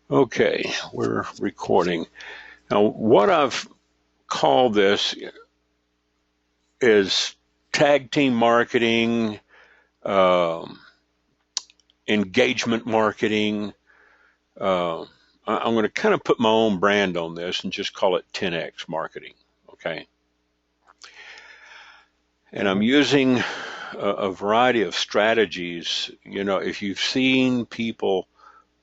Okay, we're recording. Now, what I've called this is tag team marketing, um, engagement marketing. Uh, I'm going to kind of put my own brand on this and just call it 10x marketing. Okay. And I'm Mm-hmm. using a variety of strategies. You know, if you've seen people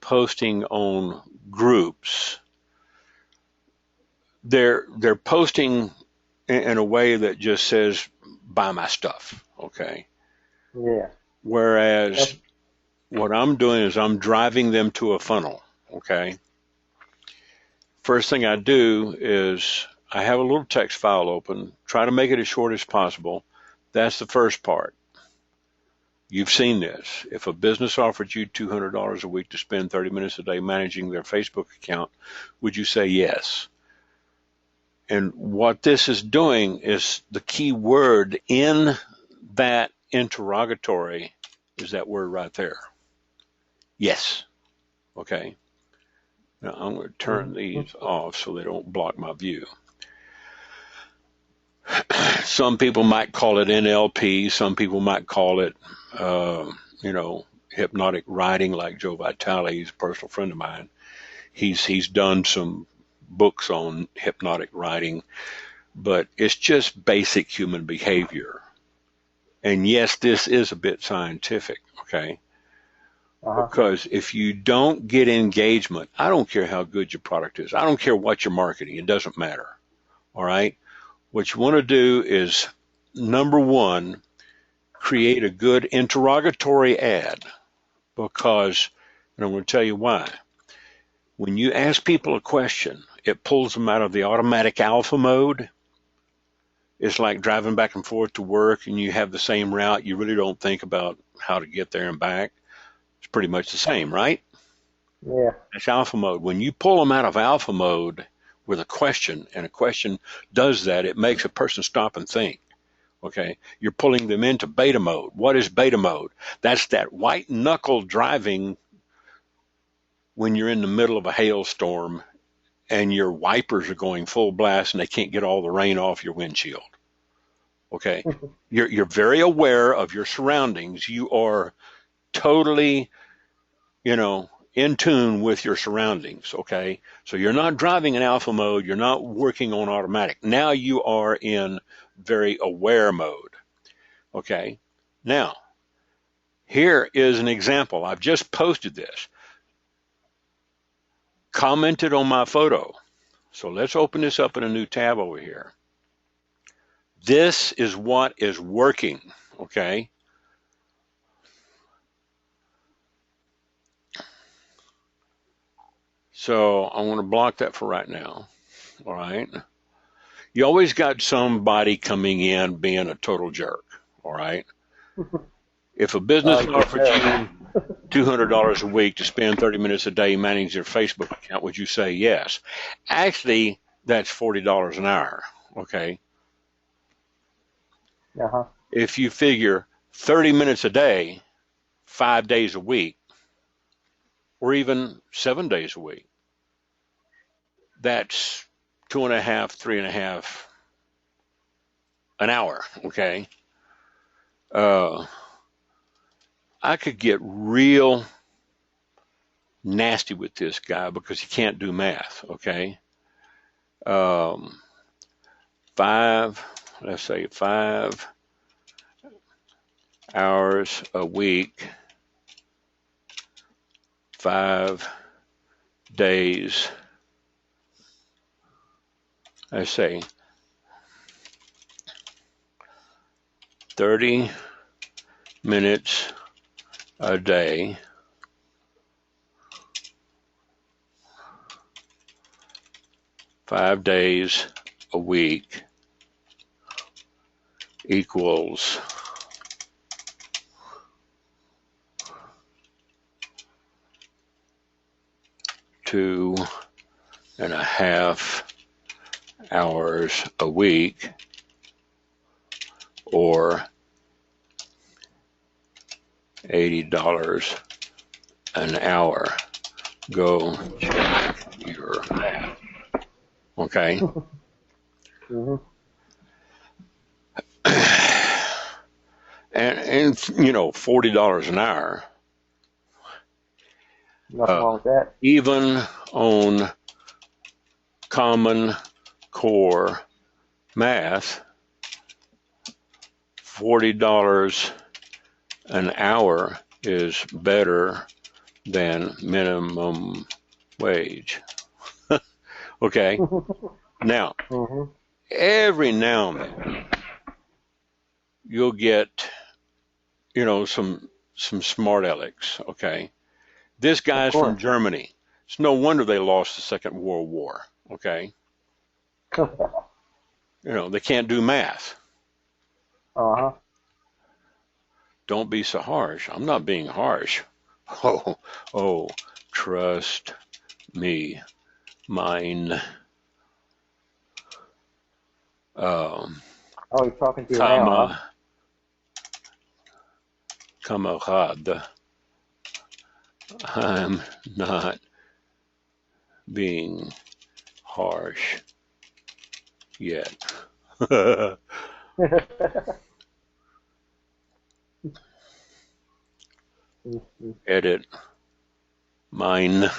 posting on groups, they're posting in a way that just says buy my stuff, okay? Yeah. Whereas That's, what I'm doing is I'm driving them to a funnel, okay? First thing I do is I have a little text file open, try to make it as short as possible. That's the first part. You've seen this. If a business offered you $200 a week to spend 30 minutes a day managing their Facebook account, would you say yes? And what this is doing is the key word in that interrogatory is that word right there. Yes. Okay. Now I'm going to turn mm-hmm. these off so they don't block my view. Some people might call it NLP. Some people might call it, uh, hypnotic writing, like Joe Vitale. He's a personal friend of mine. He's done some books on hypnotic writing, but it's just basic human behavior. And yes, this is a bit scientific, okay? Uh-huh. Because if you don't get engagement, I don't care how good your product is. I don't care what you're marketing. It doesn't matter. All right. What you want to do is number one, create a good interrogatory ad because, and I'm going to tell you why. When you ask people a question, it pulls them out of the automatic alpha mode. It's like driving back and forth to work and you have the same route. You really don't think about how to get there and back. It's pretty much the same, right? Yeah. That's alpha mode. When you pull them out of alpha mode with a question, and a question does that, it makes a person stop and think. Okay, you're pulling them into beta mode. What is beta mode? That's that white knuckle driving when you're in the middle of a hailstorm and your wipers are going full blast and they can't get all the rain off your windshield. Okay, you're very aware of your surroundings. You are totally, in tune with your surroundings. Okay. So you're not driving in alpha mode. You're not working on automatic. Now you are in very aware mode. Okay. Now, here is an example. I've just posted this, commented on my photo. So let's open this up in a new tab over here. This is what is working. Okay. So I want to block that for right now. All right. You always got somebody coming in being a total jerk. All right. If a business You can offered tell. you $200 a week to spend 30 minutes a day managing your Facebook account, would you say yes? Actually, that's $40 an hour. Okay. Uh-huh. If you figure 30 minutes a day, 5 days a week, or even 7 days a week, that's two and a half, three and a half an hour. Okay. Uh, I could get real nasty with this guy because he can't do math. Okay. Um, five, let's say 5 hours a week, 5 days, let's say 30 minutes a day, 5 days a week equals 2.5 hours a week, or $80 an hour. Go check your math. Okay. Mhm. And $40 an hour, Nothing uh, wrong with that. even on Common Core math, $40 an hour is better than minimum wage. Okay. Now, Mhm. every now and then you'll get, some smart alecks. Okay. This Of guy's from course. Germany. It's no wonder they lost the Second World War. Okay. They can't do math. Uh-huh. Don't be so harsh. I'm not being harsh. Oh, oh, trust me. Mine, um, Oh, he's talking to you now, comma, camarade. I'm not being harsh yet. huh? Edit mine.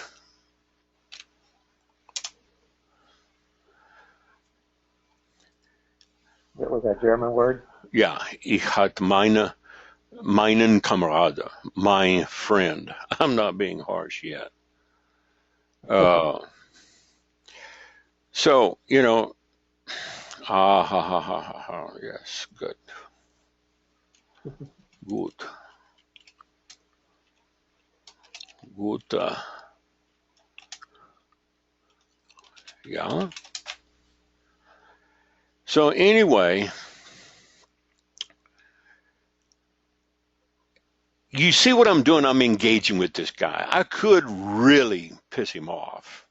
What was that German word? Yeah, ich hat meinen Kamerad, my friend. I'm not being harsh yet. Uh, so, ha ha ha ha ha. Yes, good. Good. Good. Yeah. So anyway, you see what I'm doing? I'm engaging with this guy. I could really piss him off.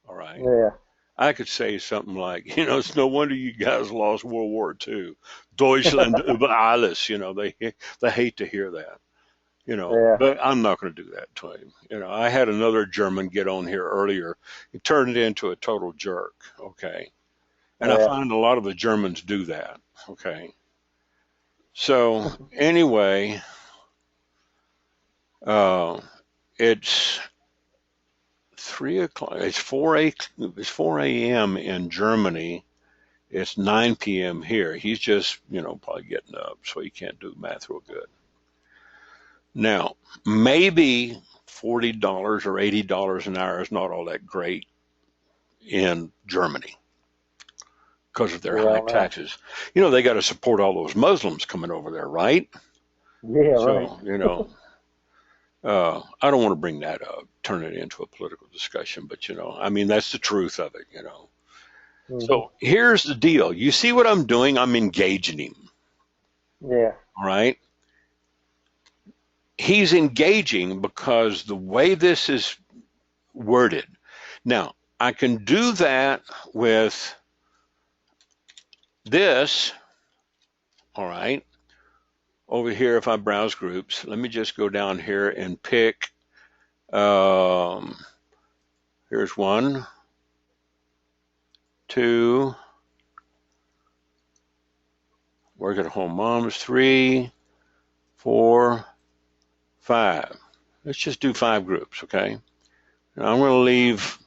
All right. Yeah. I could say something like, it's no wonder you guys lost World War II. Deutschland über alles. They hate to hear that. Yeah. But I'm not going to do that to him. I had another German get on here earlier. He turned it into a total jerk. Okay. And I Yeah. find a lot of the Germans do that. Okay. So anyway, uh, it's 3 o'clock. It's 4 a.m. in Germany. It's 9 p.m. here. He's just, probably getting up, so he can't do math real good. Now, maybe $40 or $80 an hour is not all that great in Germany because of their Yeah, I high don't know. taxes. They got to support all those Muslims coming over there, right? Yeah, right. So, I don't want to bring that up, turn it into a political discussion, but that's the truth of it. Mhm. So here's the deal. You see what I'm doing? I'm engaging him. Yeah. All right. He's engaging because the way this is worded. Now, I can do that with this. All right. Over here, if I browse groups, let me just go down here and pick. Um, here's 1, 2. Work at home moms, 3, 4, 5. Let's just do 5 groups, okay? Now I'm going to leave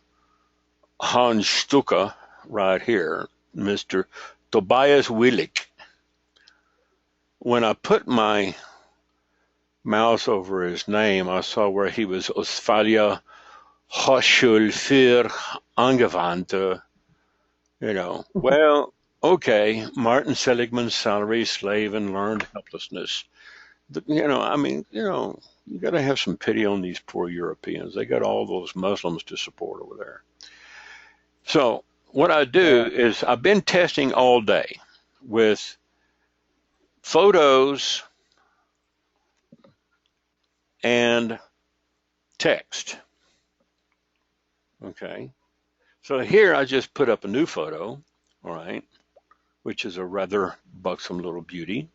Hans Stuka right here, Mr. Tobias Willig. When I put my mouse over his name, I saw where he was Ostfalia Hochschule für Angewandte. Well, okay, Martin Seligman's salary, slave, and learned helplessness. You got to have some pity on these poor Europeans. They got all those Muslims to support over there. So what I do Yeah. is I've been testing all day with photos and text. Okay. So here I just put up a new photo, all right, which is a rather buxom little beauty.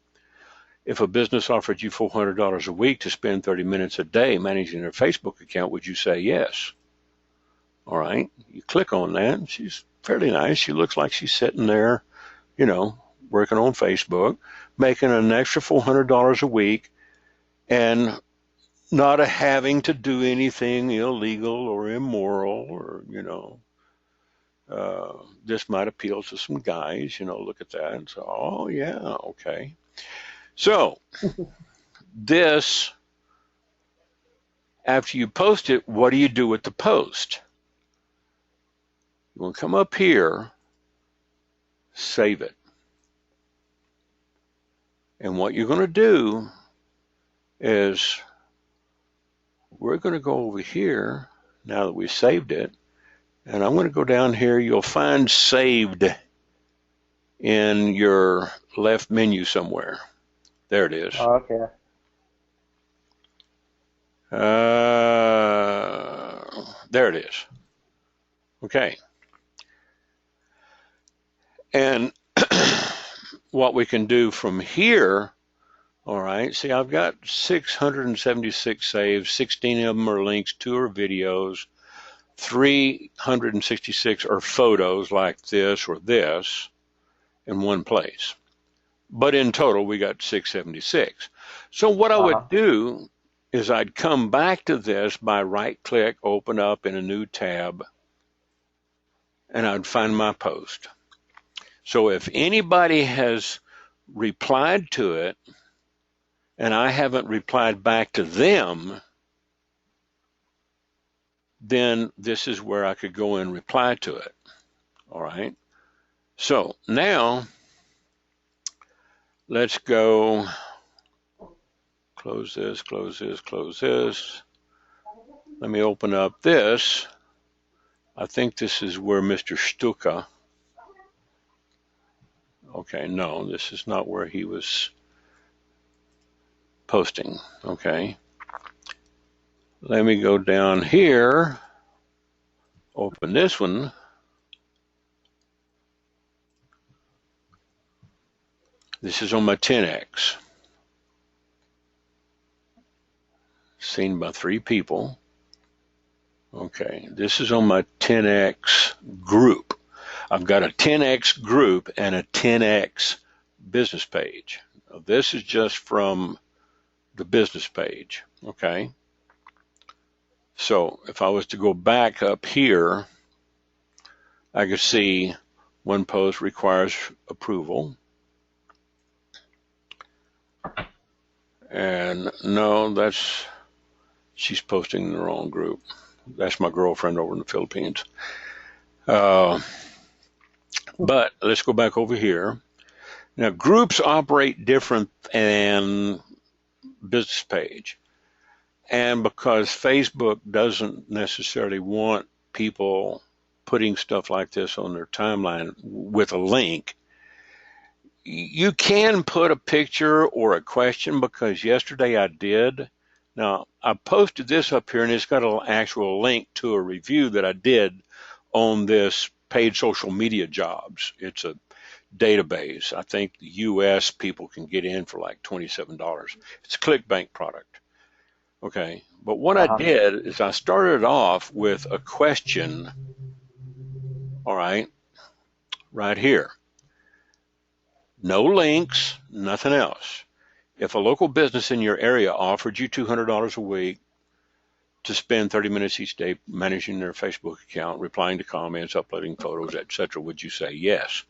If a business offered you $400 a week to spend 30 minutes a day managing their Facebook account, would you say yes? All right. You click on that. She's fairly nice. She looks like she's sitting there, working on Facebook, making an extra $400 a week and not having to do anything illegal or immoral or, this might appeal to some guys, look at that and say, oh, yeah, okay. So this, after you post it, what do you do with the post? You want to come up here, save it. And what you're going to do is we're going to go over here now that we saved it. And I'm going to go down here. You'll find saved in your left menu somewhere. There it is. Oh, okay. There it is. Okay. And what we can do from here, all right, see, I've got 676 saves, 16 of them are links, 2 are videos, 366 are photos like this or this in one place. But in total, we got 676. So what I would do is I'd come back to this by right-click, open up in a new tab, and I'd find my post. So if anybody has replied to it and I haven't replied back to them, then this is where I could go and reply to it. All right. So now let's go close this, close this, close this. Let me open up this. I think this is where Mr. Stuka. Okay, no, this is not where he was posting. Okay. Let me go down here, open this one. This is on my 10X. Seen by 3 people. Okay, this is on my 10X group. I've got a 10X group and a 10X business page. Now, this is just from the business page, okay? So if I was to go back up here, I could see one post requires approval. And no, she's posting in the wrong group. That's my girlfriend over in the Philippines. But let's go back over here. Now, groups operate different than business page. And because Facebook doesn't necessarily want people putting stuff like this on their timeline with a link, you can put a picture or a question, because yesterday I did. Now, I posted this up here, and it's got an actual link to a review that I did on this paid social media jobs. It's a database. I think the U.S. people can get in for like $27. It's a ClickBank product. Okay, but what I did is I started off with a question, all right here. No links, nothing else. If a local business in your area offered you $200 a week to spend 30 minutes each day managing their Facebook account, replying to comments, uploading photos, etc., would you say yes?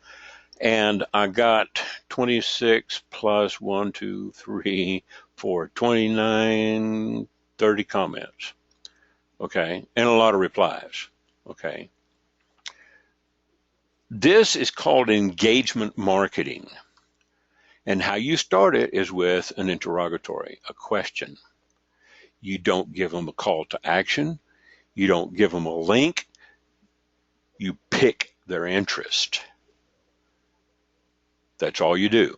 And I got 26 plus 1, 2, 3, 4, 29, 30 comments, okay, and a lot of replies, okay. This is called engagement marketing. And how you start it is with an interrogatory, a question. You don't give them a call to action. You don't give them a link. You pick their interest. That's all you do.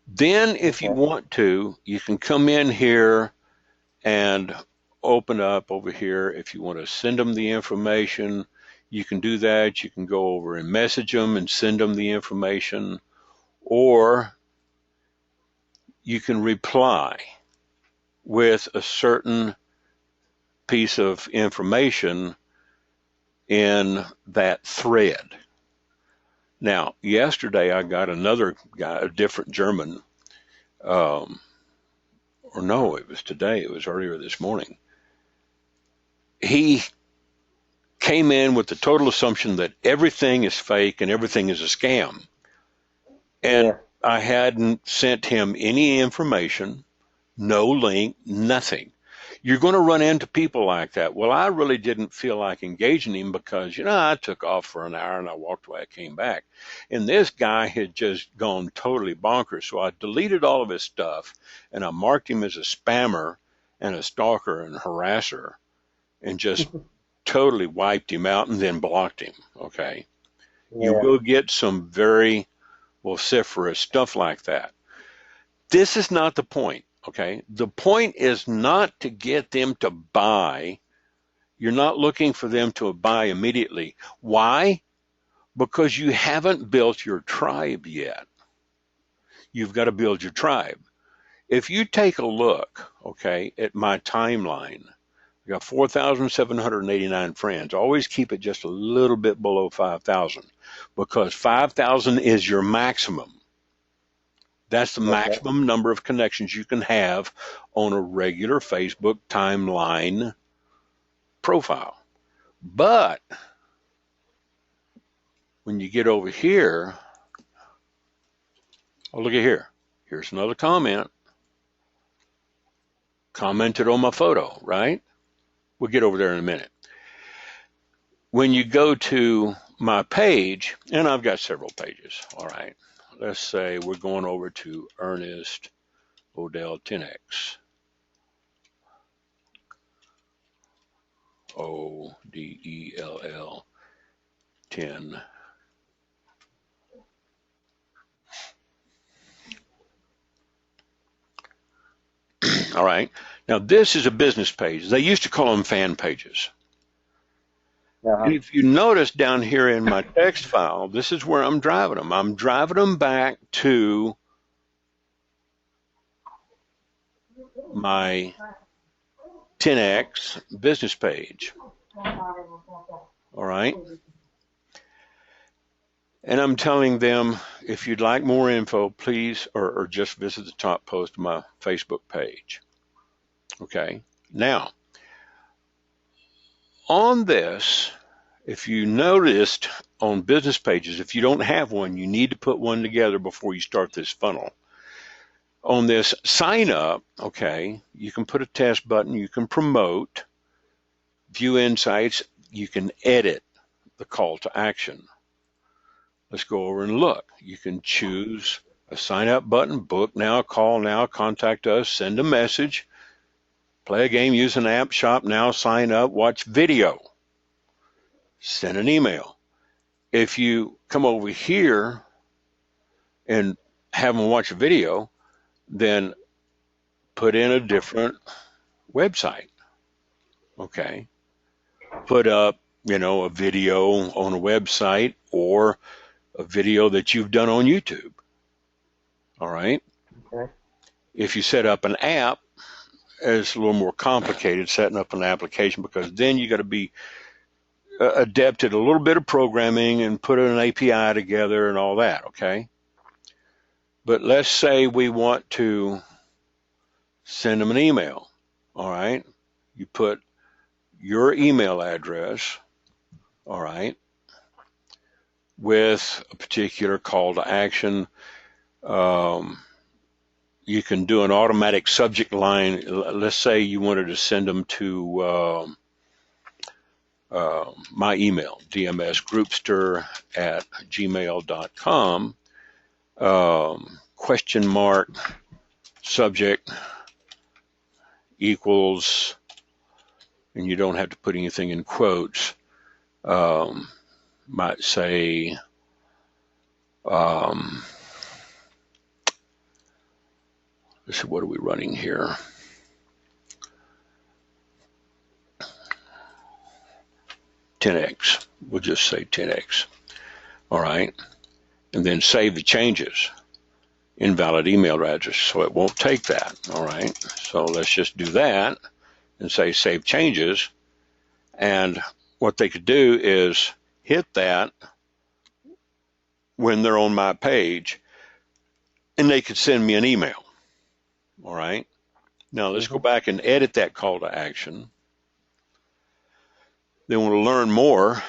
Then if you want to, you can come in here and open up over here. If you want to send them the information, you can do that. You can go over and message them and send them the information, or you can reply with a certain piece of information in that thread. Now, yesterday I got another guy, a different German, or no, it was today, it was earlier this morning. He came in with the total assumption that everything is fake and everything is a scam. And I hadn't sent him any information, no link, nothing. You're going to run into people like that. Well, I really didn't feel like engaging him because, I took off for an hour and I walked away, I came back. And this guy had just gone totally bonkers. So I deleted all of his stuff and I marked him as a spammer and a stalker and harasser and just totally wiped him out and then blocked him. Okay. You will get some very vociferous stuff like that. This is not the point. Okay, the point is not to get them to buy. You're not looking for them to buy immediately. Why? Because you haven't built your tribe yet. You've got to build your tribe. If you take a look, okay, at my timeline, I got 4,789 friends. Always keep it just a little bit below 5,000 because 5,000 is your maximum. That's the maximum number of connections you can have on a regular Facebook timeline profile. But when you get over here, oh, look at here. Here's another comment. Commented on my photo, right? We'll get over there in a minute. When you go to my page, and I've got several pages, all right. Let's say we're going over to Ernest Odell 10X. Odell 10. All right. Now this is a business page. They used to call them fan pages. And if you notice down here in my text file, this is where I'm driving them. I'm driving them back to my 10X business page. All right. And I'm telling them, if you'd like more info, please, or just visit the top post of my Facebook page. Okay. Now, on this, if you noticed on business pages, if you don't have one, you need to put one together before you start this funnel. On this sign up, okay, you can put a test button, you can promote, view insights, you can edit the call to action. Let's go over and look. You can choose a sign up button, book now, call now, contact us, send a message, play a game, use an app, shop now, sign up, watch video, send an email. If you come over here and have them watch a video, then put in a different website. Okay. Put up, a video on a website or a video that you've done on YouTube. All right. Okay. If you set up an app, it's a little more complicated setting up an application because then you got to be adept at a little bit of programming and put an API together and all that. Okay. But let's say we want to send them an email. All right. You put your email address, all right, with a particular call to action. You can do an automatic subject line. Let's say you wanted to send them to my email, dmsgroupster@gmail.com, question mark, subject equals, and you don't have to put anything in quotes, might say, let's see, what are we running here? $10X. We'll just say $10X. All right. And then save the changes. Invalid email address. So it won't take that. All right. So let's just do that and say save changes. And what they could do is hit that when they're on my page, and they could send me an email. All right. Now let's go back and edit that call to action. They want to learn more.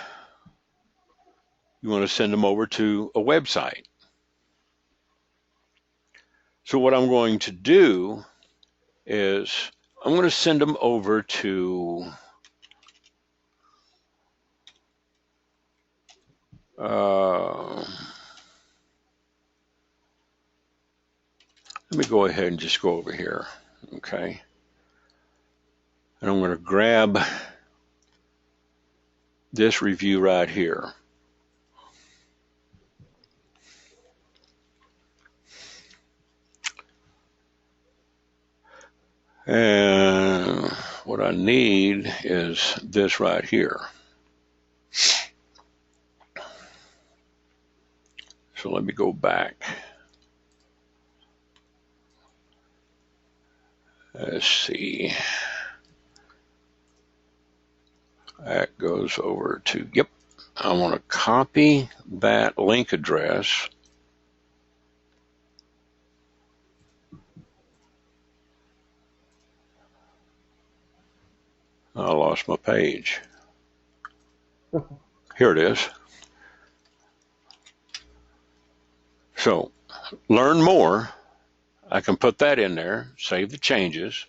You want to send them over to a website. So what I'm going to do is I'm going to send them over to let me go ahead and just go over here. Okay. And I'm going to grab this review right here. And what I need is this right here. So let me go back. Let's see. That goes over to, yep. I want to copy that link address. I lost my page. Here it is. So, learn more. I can put that in there, save the changes.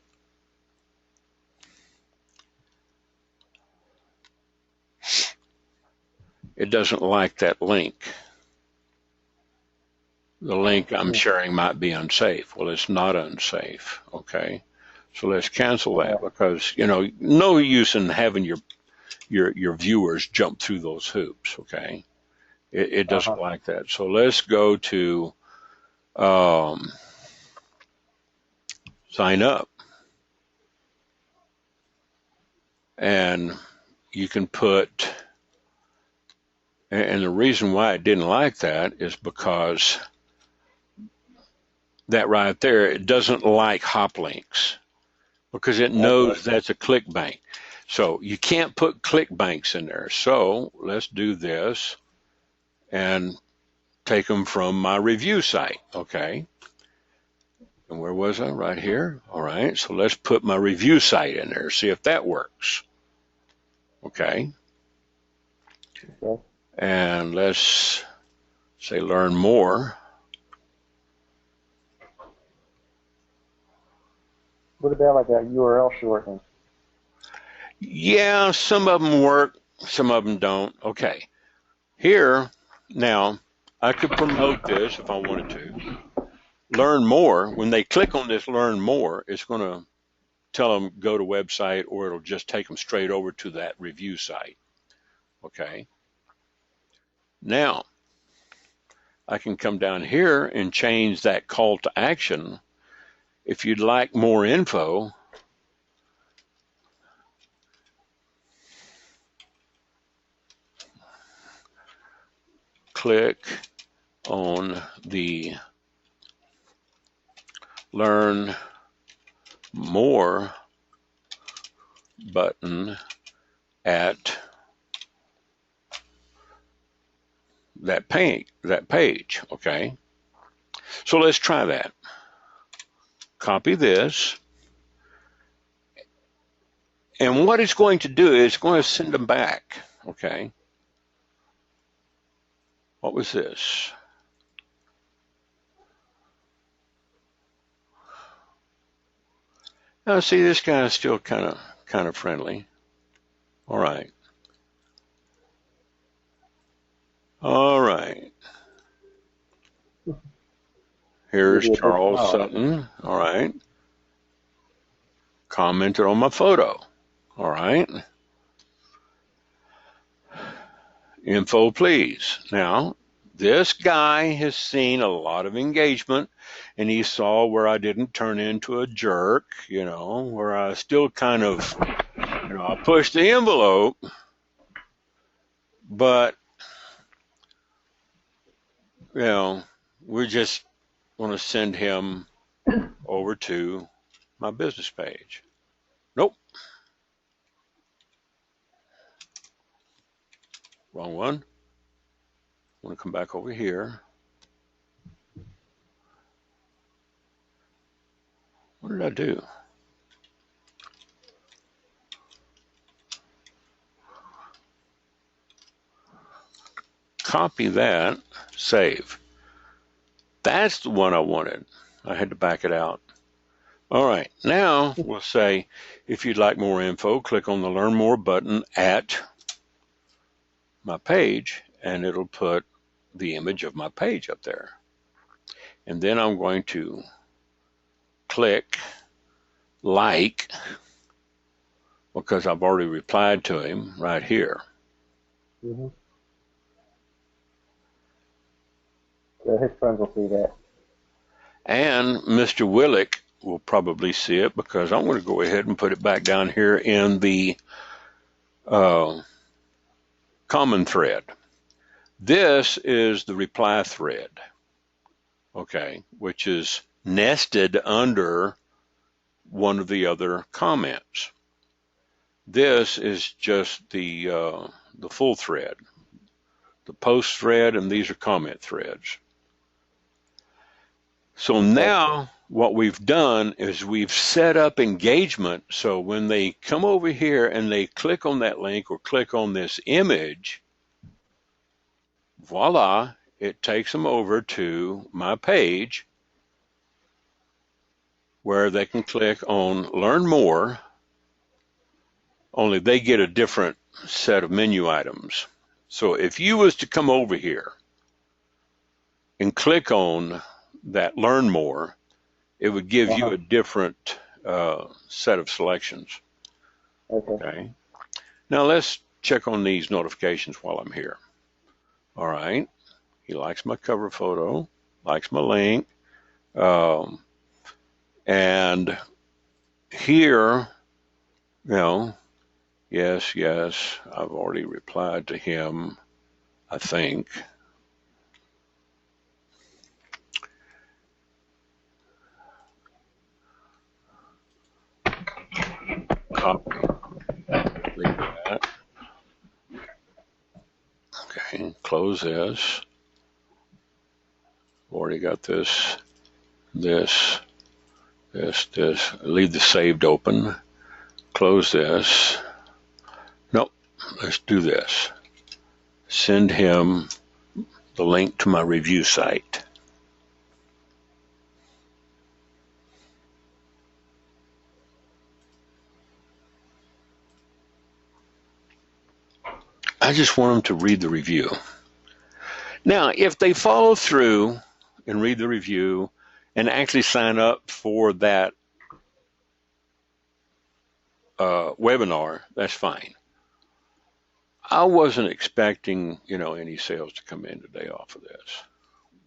It doesn't like that link. The link I'm sharing might be unsafe. Well, it's not unsafe, okay? So let's cancel that because, you know, no use in having your viewers jump through those hoops, okay? It doesn't like that. So let's go to sign up. And you can put, and the reason why it didn't like that is because that right there, it doesn't like hop links because it knows that's a ClickBank. So you can't put ClickBanks in there. So let's do this and take them from my review site, okay? And where was I? Right here. All right, so let's put my review site in there, see if that works. Okay. And let's say learn more. What about like a URL shortening? Yeah, some of them work, some of them don't. Okay. Here, now, I could promote this if I wanted to. Learn more. When they click on this learn more, it's going to tell them go to website, or it'll just take them straight over to that review site. Okay. Now, I can come down here and change that call to action. If you'd like more info, click on the Learn More button at that page, okay? So let's try that. Copy this. And what it's going to do is it's going to send them back, okay? What was this? Now, see, this guy is still kind of friendly. All right. All right. Here's Charles Sutton. All right. Commented on my photo. All right. Info, please. Now, this guy has seen a lot of engagement, and he saw where I didn't turn into a jerk, you know, where I still kind of, you know, I pushed the envelope, but, you know, we just want to send him over to my business page. Nope. Wrong one. I want to come back over here. What did I do? Copy that, save. That's the one I wanted. I had to back it out. All right, now we'll say, if you'd like more info, click on the Learn More button at my page, and it'll put the image of my page up there. And then I'm going to click like, because I've already replied to him right here. Mm-hmm. So his friends will see that. And Mr. Willick will probably see it, because I'm going to go ahead and put it back down here in the common thread. This is the reply thread, okay, which is nested under one of the other comments. This is just the full thread, the post thread, and these are comment threads. So now what we've done is we've set up engagement, so when they come over here and they click on that link or click on this image, voila, it takes them over to my page where they can click on Learn More, only they get a different set of menu items. So if you was to come over here and click on that Learn More, it would give you a different set of selections. Okay. Now let's check on these notifications while I'm here. All right. He likes my cover photo, likes my link. And here, you know, yes, I've already replied to him, I think. Copy. Leave that. Okay, close this. Already got this. Leave the saved open. Close this. Nope, let's do this. Send him the link to my review site. I just want them to read the review. Now, if they follow through and read the review and actually sign up for that webinar, that's fine. I wasn't expecting, any sales to come in today off of this.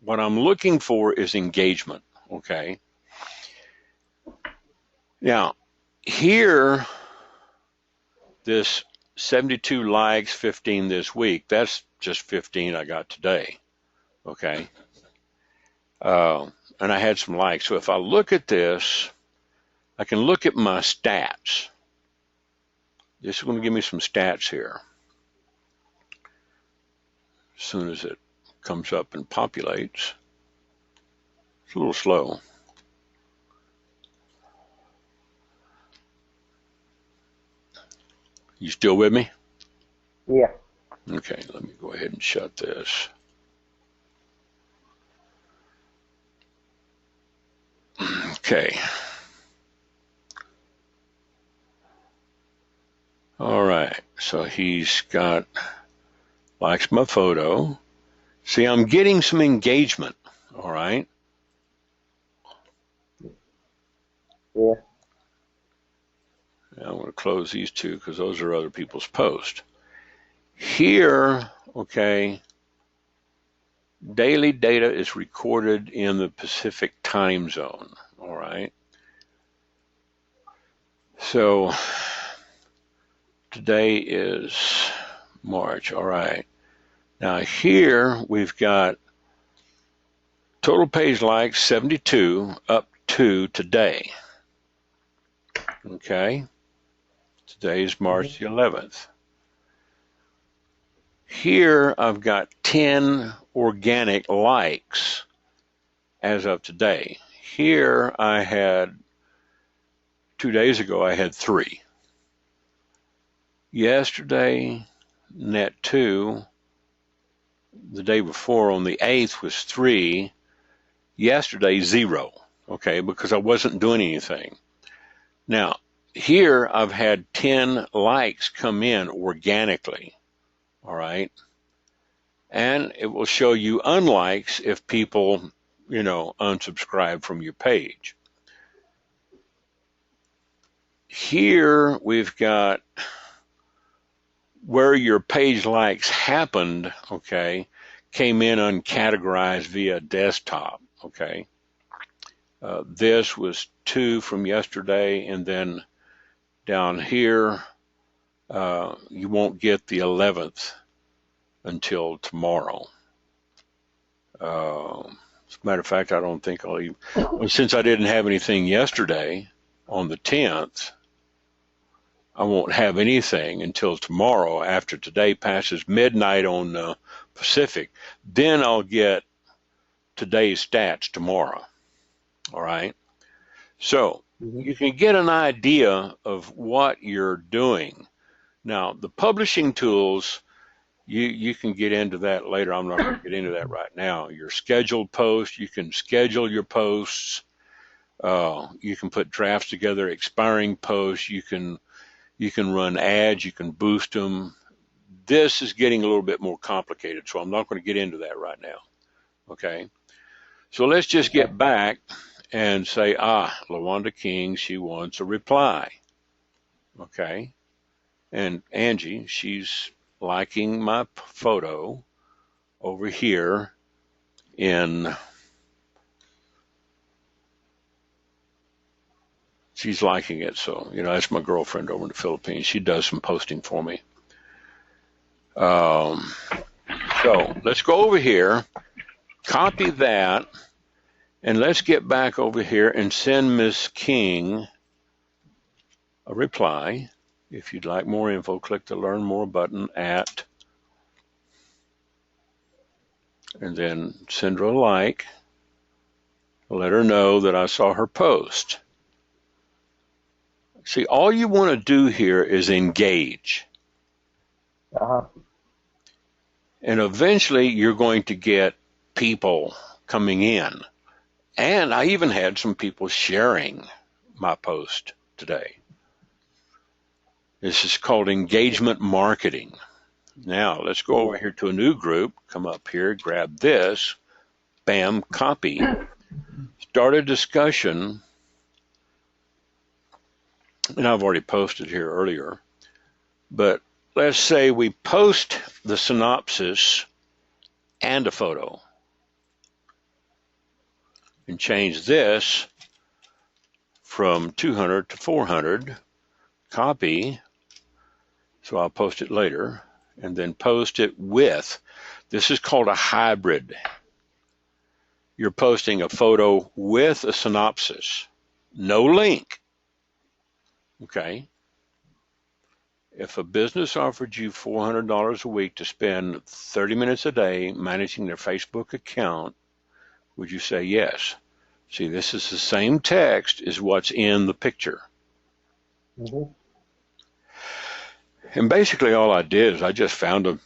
What I'm looking for is engagement, okay? Now, here, this 72 likes, 15 this week, that's just 15 I got today, okay? And I had some likes. So if I look at this, I can look at my stats. This is going to give me some stats here. As soon as it comes up and populates. It's a little slow. You still with me? Yeah. Okay, let me go ahead and shut this. Okay. All right, so he's got, likes my photo. See, I'm getting some engagement, all right? Yeah. I'm going to close these two because those are other people's posts. Here, okay, daily data is recorded in the Pacific time zone, all right? So today is March, all right. Now here we've got total page likes 72 up to today, okay? Today is March the 11th. Here I've got 10 organic likes as of today. Here I had, 2 days ago, I had 3. Yesterday, net 2. The day before, on the 8th, was 3. Yesterday, 0. Okay, because I wasn't doing anything. Now, here I've had 10 likes come in organically. All right. And it will show you unlikes if people, unsubscribe from your page. Here we've got where your page likes happened, okay, came in uncategorized via desktop, okay. This was 2 from yesterday, and then down here, you won't get the 11th until tomorrow. As a matter of fact, I don't think I'll even, since I didn't have anything yesterday on the 10th, I won't have anything until tomorrow after today passes midnight on Pacific. Then I'll get today's stats tomorrow. All right. So you can get an idea of what you're doing. Now, the publishing tools, you can get into that later. I'm not going to get into that right now. Your scheduled posts, you can schedule your posts. You can put drafts together, expiring posts. You can run ads. You can boost them. This is getting a little bit more complicated, so I'm not going to get into that right now. Okay. So let's just get back and say, LaWanda King, she wants a reply. Okay. And Angie, she's liking my photo over here she's liking it. So, that's my girlfriend over in the Philippines. She does some posting for me. So let's go over here, copy that, and let's get back over here and send Miss King a reply. If you'd like more info, click the Learn More button and then send her a like. Let her know that I saw her post. See, all you want to do here is engage. And eventually you're going to get people coming in. And I even had some people sharing my post today. This is called engagement marketing. Now, let's go over here to a new group. Come up here, grab this. Bam, copy. Start a discussion. And I've already posted here earlier. But let's say we post the synopsis and a photo. And change this from 200 to 400. Copy. So I'll post it later. And then post it with, this is called a hybrid. You're posting a photo with a synopsis. No link. Okay. If a business offered you $400 a week to spend 30 minutes a day managing their Facebook account, would you say yes? See, this is the same text as what's in the picture. And basically all I did is I just found a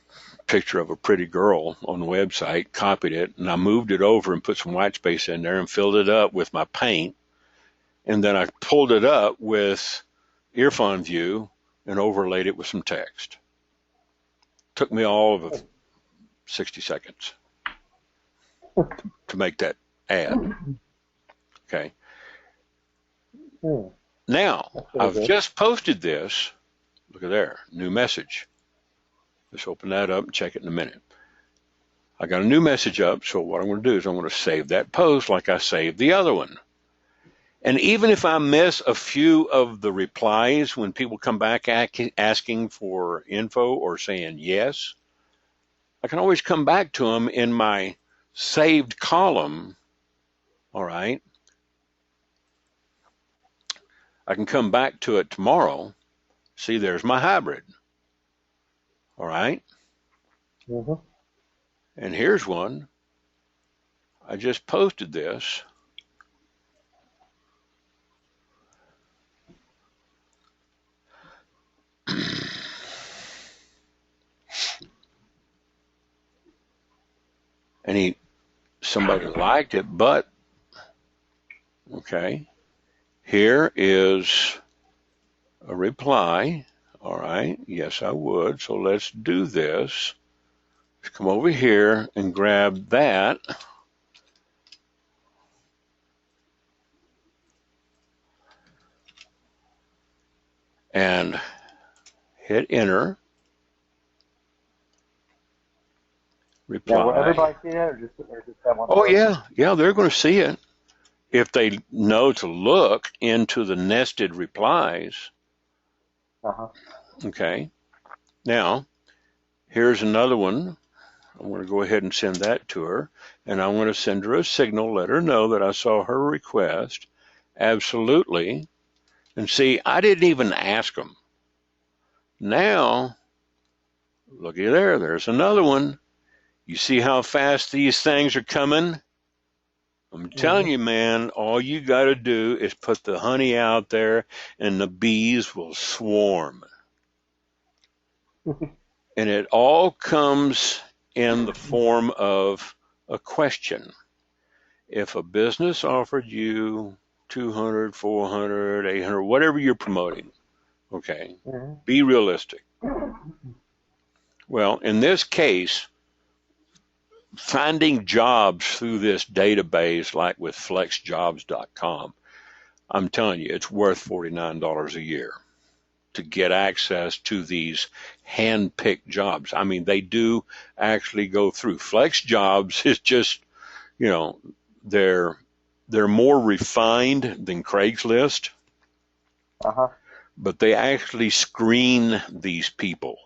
picture of a pretty girl on the website, copied it, and I moved it over and put some white space in there and filled it up with my paint. And then I pulled it up with Earphone View and overlaid it with some text. Took me all of 60 seconds to make that ad. Okay. Now, I've just posted this. Look at there, new message. Let's open that up and check it in a minute. I got a new message up, so what I'm going to do is I'm going to save that post like I saved the other one. And even if I miss a few of the replies when people come back asking for info or saying yes, I can always come back to them in my saved column. All right. I can come back to it tomorrow. See, there's my hybrid. All right. Mm-hmm. And here's one. I just posted this. And somebody liked it, but okay, here is a reply. All right, yes, I would. So let's do this. Let's come over here and grab that. And hit enter. Now, will Reply. everybody see that, or just that one Oh, person? yeah, they're going to see it if they know to look into the nested replies. Uh-huh. Okay, now here's another one. I'm going to go ahead and send that to her, and I'm going to send her a signal, let her know that I saw her request. Absolutely. And see, I didn't even ask them. Now, looky there, there's another one. You see how fast these things are coming? I'm telling you, Mm-hmm. man, all you got to do is put the honey out there and the bees will swarm. And it all comes in the form of a question. If a business offered you 200, 400, 800, whatever you're promoting, okay, Mm-hmm. be realistic. Well, in this case, finding jobs through this database, like with flexjobs.com, I'm telling you, it's worth $49 a year to get access to these hand-picked jobs. I mean, they do actually go through. Flex Jobs is just, you know, they're more refined than Craigslist, Uh-huh. but they actually screen these people.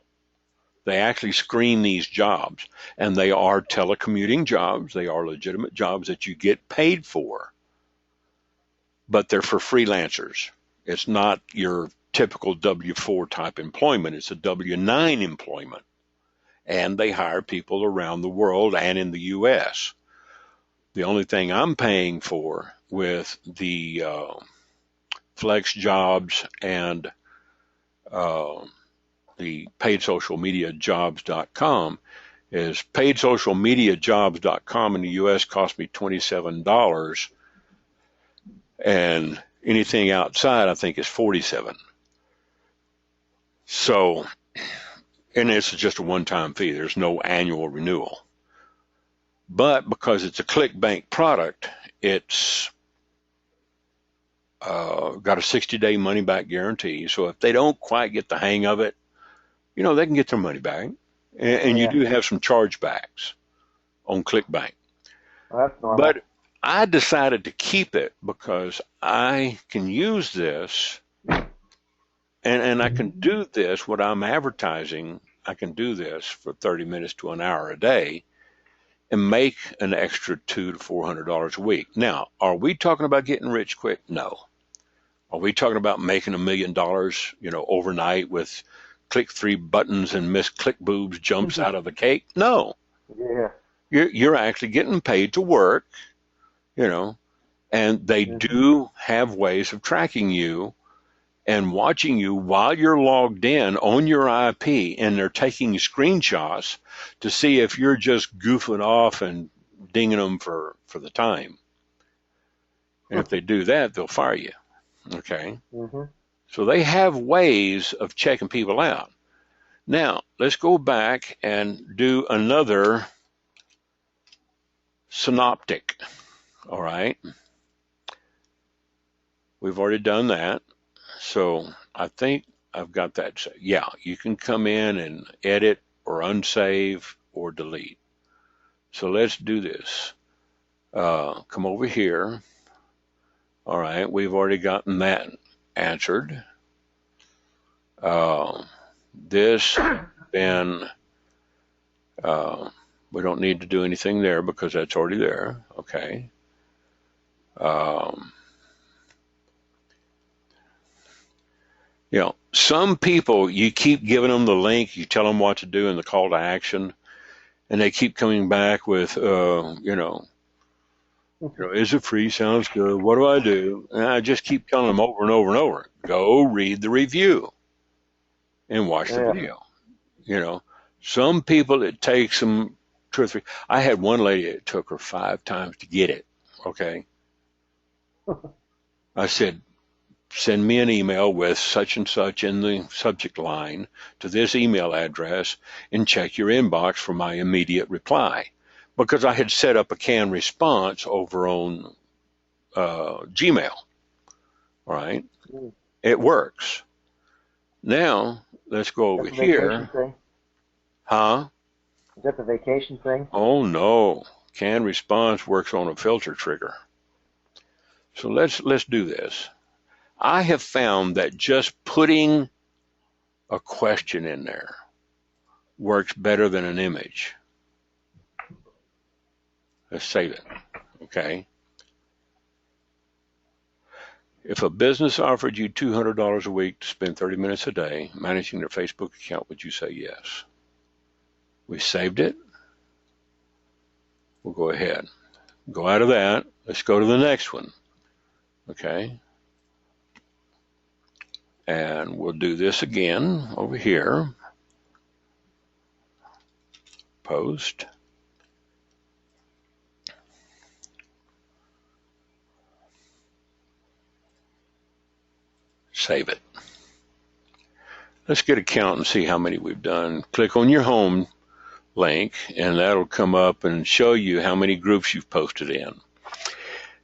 They actually screen these jobs, and they are telecommuting jobs. They are legitimate jobs that you get paid for, but they're for freelancers. It's not your typical W-4 type employment. It's a W-9 employment, and they hire people around the world and in the U.S. The only thing I'm paying for with the Flex Jobs and uh, the paidsocialmediajobs.com is paidsocialmediajobs.com in the U.S. cost me $27, and anything outside I think is $47. So, and it's just a one-time fee. There's no annual renewal. But because it's a ClickBank product, it's got a 60-day money-back guarantee. So if they don't quite get the hang of it, they can get their money back. And you Yeah. do have some chargebacks on ClickBank. Well, that's normal. But I decided to keep it because I can use this and I can do this, what I'm advertising, I can do this for 30 minutes to an hour a day and make an extra $200 to $400 a week. Now, are we talking about getting rich quick? No. Are we talking about making $1 million, overnight with click 3 buttons and Miss Click Boobs jumps out of the cake? No. Yeah. You're actually getting paid to work, and they do have ways of tracking you and watching you while you're logged in on your IP, and they're taking screenshots to see if you're just goofing off and dinging them for the time. And if they do that, they'll fire you. Okay? Mm-hmm. So they have ways of checking people out. Now, let's go back and do another synoptic. All right? We've already done that. So I think I've got that. Yeah, you can come in and edit or unsave or delete. So let's do this. Come over here. All right, we've already gotten that answered. This, then, we don't need to do anything there because that's already there. Okay. Some people, you keep giving them the link, you tell them what to do and the call to action, and they keep coming back with, is it free? Sounds good. What do I do? And I just keep telling them over and over and over, go read the review and watch the video. Some people, it takes them 2 or 3. I had one lady, it took her 5 times to get it. Okay. I said, send me an email with such and such in the subject line to this email address and check your inbox for my immediate reply. Because I had set up a canned response over on Gmail. All right. It works. Now, let's go over here. Huh? Is that the vacation thing? Oh, no. Canned response works on a filter trigger. So let's do this. I have found that just putting a question in there works better than an image. Let's save it. Okay. If a business offered you $200 a week to spend 30 minutes a day managing their Facebook account, would you say yes? We saved it. We'll go ahead. Go out of that. Let's go to the next one. Okay. And we'll do this again over here. Post. Save it. Let's get a count and see how many we've done. Click on your home link, and that'll come up and show you how many groups you've posted in.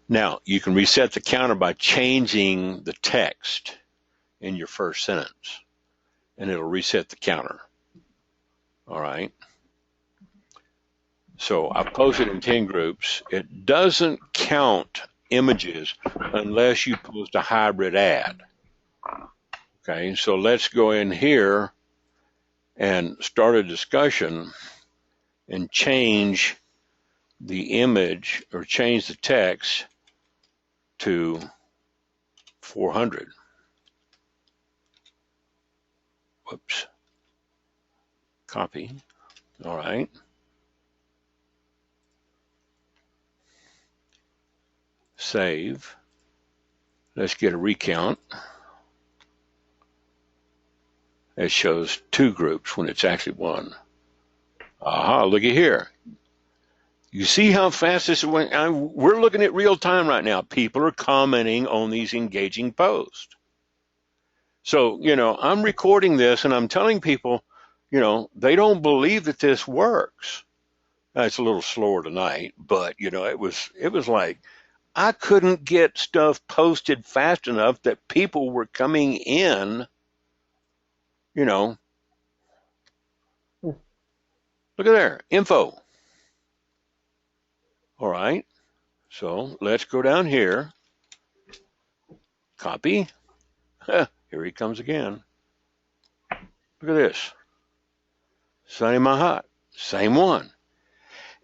Now, you can reset the counter by changing the text in your first sentence, and it'll reset the counter. All right. So I posted in 10 groups. It doesn't count images unless you post a hybrid ad. Okay, so let's go in here and start a discussion and change the image or change the text to 400. Whoops. Copy. All right. Save. Let's get a recount. It shows 2 groups when it's actually 1. Aha, look at here. You see how fast this went? We're looking at real time right now. People are commenting on these engaging posts. So, I'm recording this and I'm telling people, they don't believe that this works. It's a little slower tonight, but, it was like I couldn't get stuff posted fast enough that people were coming in. Look at there, info. All right, so let's go down here, copy. Here he comes again. Look at this, Sunny Mahat, same one.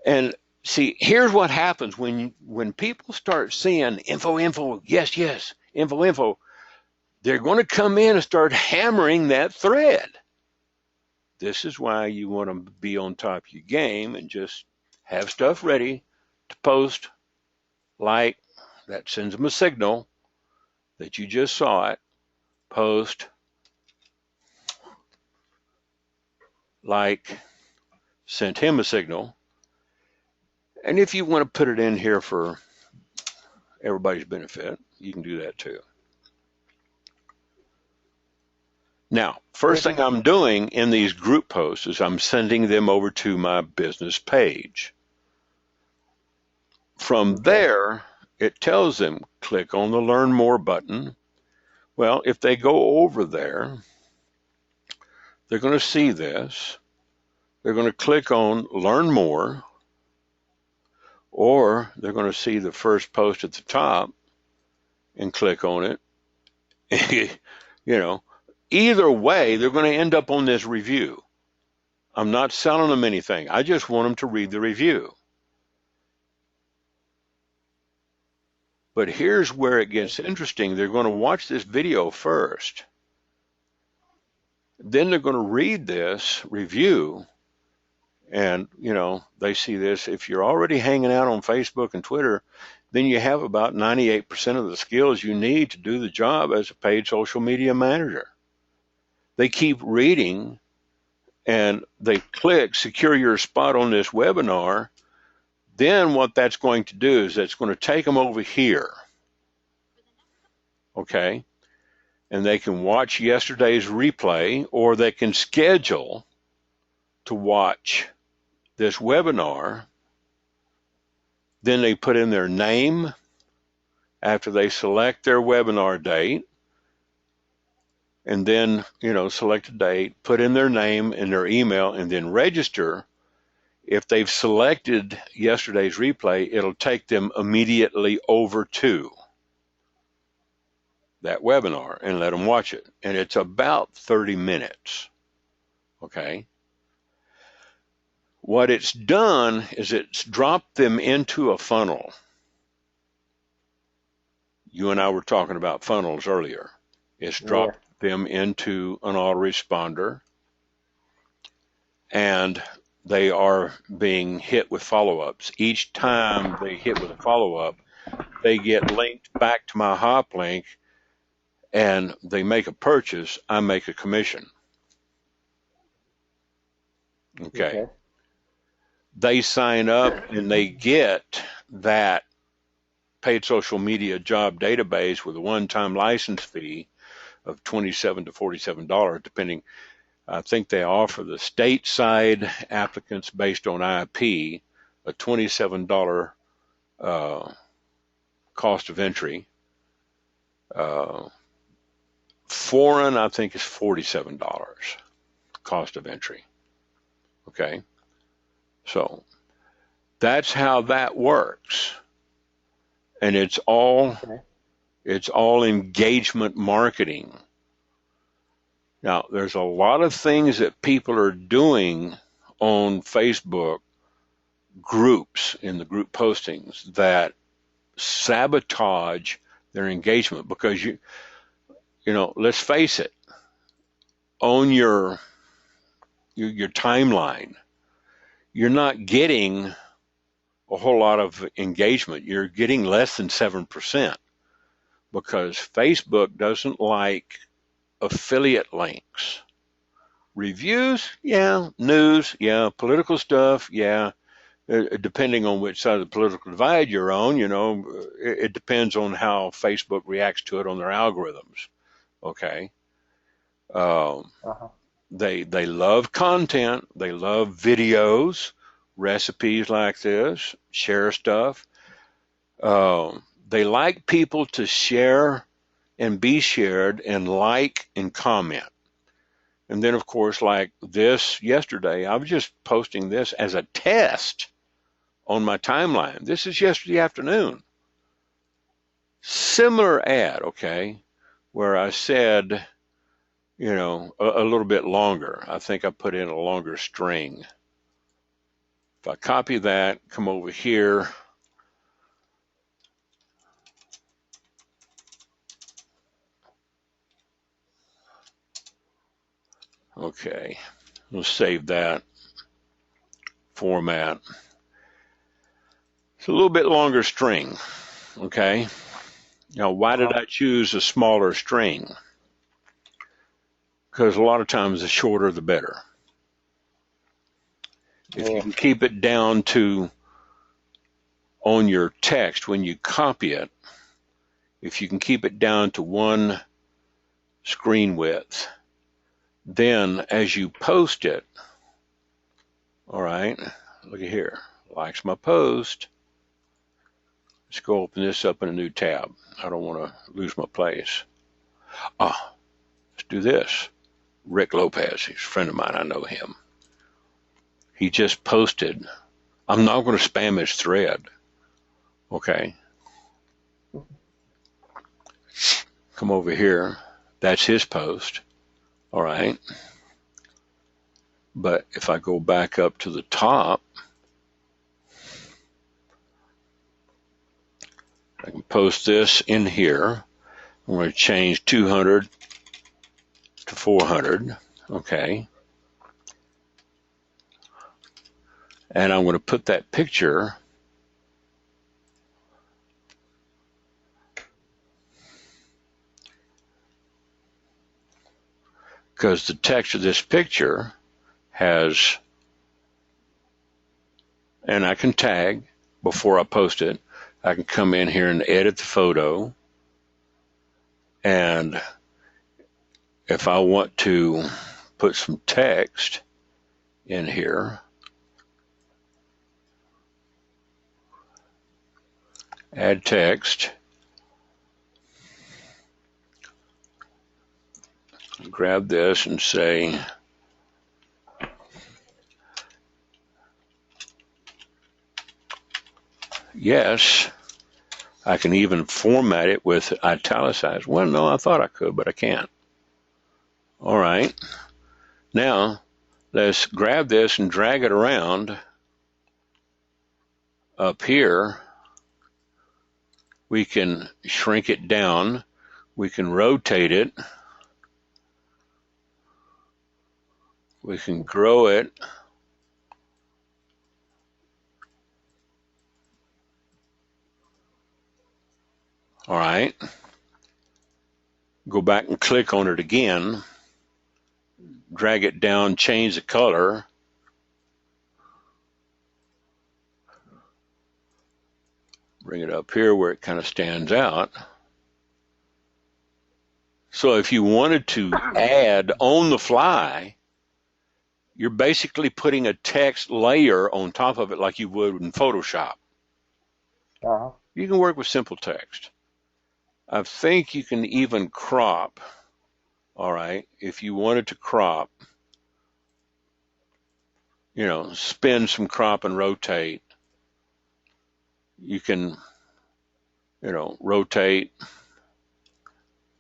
And see, here's what happens when people start seeing info, yes, info, they're going to come in and start hammering that thread. This is why you want to be on top of your game and just have stuff ready to post. Like, that sends them a signal that you just saw it. Post. Like, sent him a signal. And if you want to put it in here for everybody's benefit, you can do that too. Now, first thing I'm doing in these group posts is I'm sending them over to my business page. From there, it tells them, click on the Learn More button. Well, if they go over there, they're going to see this. They're going to click on Learn More, or they're going to see the first post at the top and click on it. Either way, they're going to end up on this review. I'm not selling them anything. I just want them to read the review. But here's where it gets interesting. They're going to watch this video first. Then they're going to read this review, And, they see this. If you're already hanging out on Facebook and Twitter, then you have about 98% of the skills you need to do the job as a paid social media manager. They keep reading and they click secure your spot on this webinar. Then what that's going to do is it's going to take them over here. Okay. And they can watch yesterday's replay, or they can schedule to watch this webinar. Then they put in their name after they select their webinar date, and then, select a date, put in their name and their email, and then register. If they've selected yesterday's replay, it'll take them immediately over to that webinar and let them watch it. And it's about 30 minutes. Okay. What it's done is it's dropped them into a funnel. You and I were talking about funnels earlier. It's dropped them into an autoresponder, and they are being hit with follow-ups. Each time they hit with a follow-up, they get linked back to my hop link, and they make a purchase. I make a commission. Okay. They sign up and they get that paid social media job database with a one-time license fee of $27 to $47, depending. I think they offer the stateside applicants based on IP a $27 cost of entry. Foreign, I think, is $47 cost of entry. Okay. So that's how that works. And it's all engagement marketing. Now, there's a lot of things that people are doing on Facebook groups, in the group postings, that sabotage their engagement, because let's face it, on your timeline, you're not getting a whole lot of engagement. You're getting less than 7%, because Facebook doesn't like affiliate links. Reviews, yeah. News, yeah. Political stuff, yeah. Depending on which side of the political divide you're on, it depends on how Facebook reacts to it on their algorithms. Okay. They love content. They love videos, recipes like this, share stuff. They like people to share and be shared and like and comment. And then, of course, like this yesterday, I was just posting this as a test on my timeline. This is yesterday afternoon. Similar ad, okay, where I said, a little bit longer. I think I put in a longer string. If I copy that, come over here. Okay, we'll save that format. It's a little bit longer string, okay? Now, why did I choose a smaller string? Because a lot of times the shorter the better. If you can keep it down to, on your text, when you copy it, if you can keep it down to one screen width, then as you post it, all right, look at here, likes my post. Let's go open this up in a new tab. I don't want to lose my place. Let's do this. Rick Lopez, he's a friend of mine, I know him. He just posted. I'm not going to spam his thread. Okay. Come over here. That's his post. All right. But if I go back up to the top, I can post this in here. I'm going to change 200 to 400. Okay. And I'm going to put that picture because the text of this picture has, and I can tag before I post it. I can come in here and edit the photo. And if I want to put some text in here, add text, grab this and say, yes. I can even format it with italicized. Well, no, I thought I could, but I can't. All right. Now, let's grab this and drag it around up here. We can shrink it down. We can rotate it. We can grow it. All right. Go back and click on it again. Drag it down, change the color. Bring it up here where it kind of stands out. So if you wanted to add on the fly, you're basically putting a text layer on top of it like you would in Photoshop. Uh-huh. You can work with simple text. I think you can even crop. All right, if you wanted to crop, spin some crop and rotate, you can, rotate,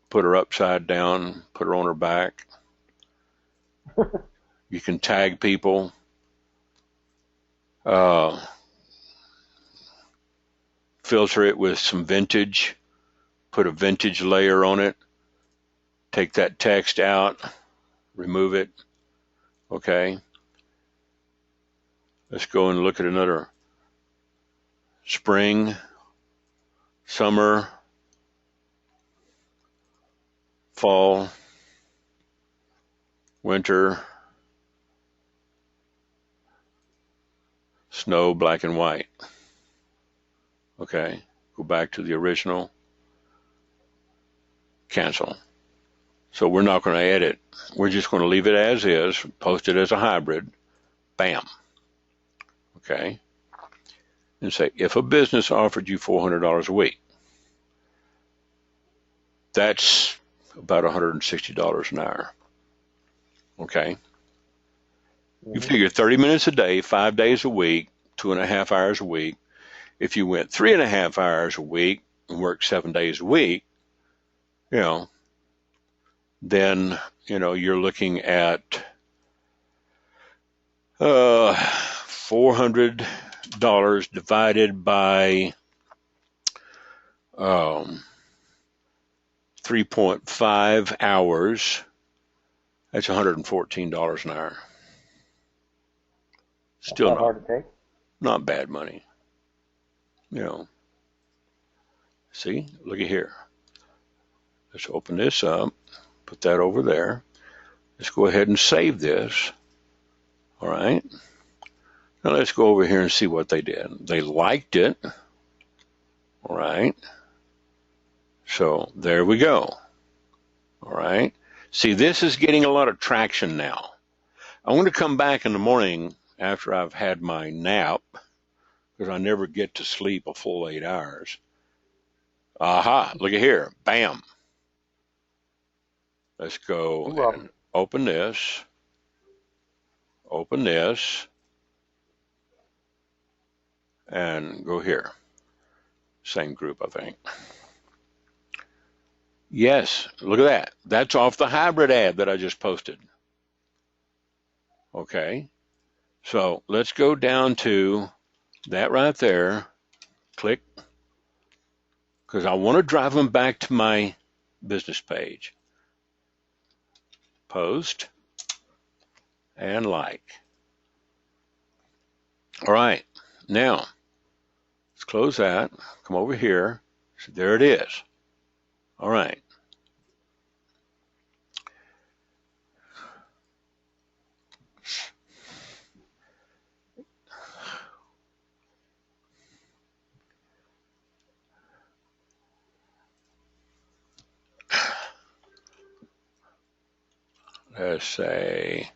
put her upside down, put her on her back. You can tag people. Filter it with some vintage, put a vintage layer on it, take that text out, remove it. Okay. Let's go and look at another spring, summer, fall, winter, snow, black and white. Okay, go back to the original, cancel. So we're not going to edit. We're just going to leave it as is, post it as a hybrid, bam. Okay, and say, if a business offered you $400 a week, that's about $160 an hour. Okay, you figure 30 minutes a day, 5 days a week, 2.5 hours a week. If you went 3.5 hours a week and worked 7 days a week, then, you're looking at $400 divided by 3.5 hours. That's $114 an hour. Still not hard to take. Not bad money. See, look at here. Let's open this up, put that over there. Let's go ahead and save this. All right. Now let's go over here and see what they did. They liked it. All right. So there we go. All right. See, this is getting a lot of traction now. I want to come back in the morning after I've had my nap, because I never get to sleep a full 8 hours. Aha, look at here. Bam. Let's go and open this. Open this. And go here. Same group, I think. Yes, look at that. That's off the hybrid ad that I just posted. Okay. So let's go down to that right there. Click. Because I want to drive them back to my business page. Post and like. All right, now let's close that. Come over here. So there it is. All right. Let's say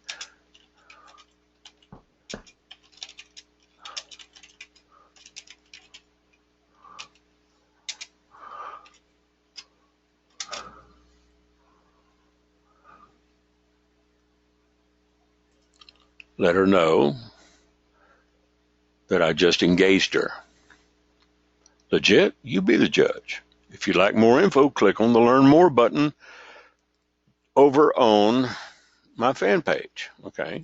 let her know that I just engaged her. Legit, you be the judge. If you'd like more info, click on the Learn More button over on my fan page. Okay.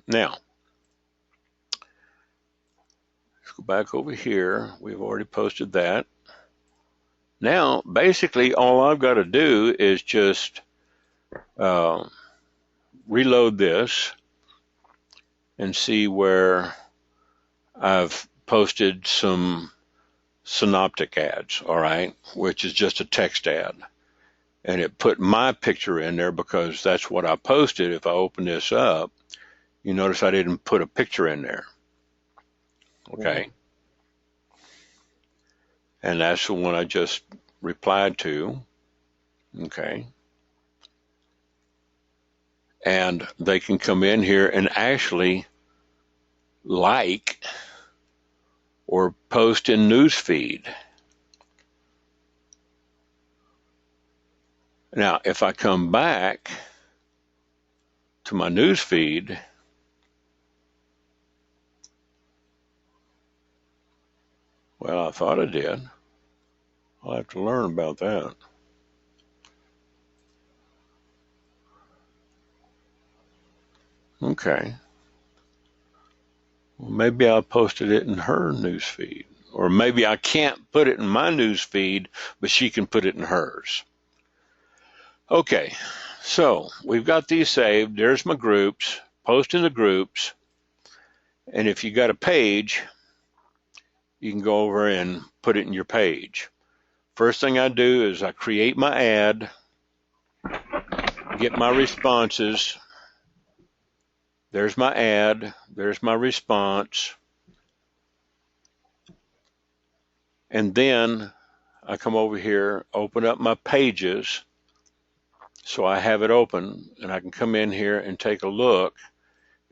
Now, let's go back over here. We've already posted that. Now, basically, all I've got to do is just reload this and see where I've posted some synoptic ads, all right, which is just a text ad. And it put my picture in there because that's what I posted. If I open this up, you notice I didn't put a picture in there. Okay. And that's the one I just replied to. Okay. And they can come in here and actually like or post in newsfeed. Now, if I come back to my newsfeed, well, I thought I did. I'll have to learn about that. Okay. Well, maybe I posted it in her newsfeed. Or maybe I can't put it in my newsfeed, but she can put it in hers. Okay, so we've got these saved. There's my groups. Post in the groups. And if you got a page, you can go over and put it in your page. First thing I do is I create my ad, get my responses. There's my ad. There's my response. And then I come over here, open up my pages. So I have it open and I can come in here and take a look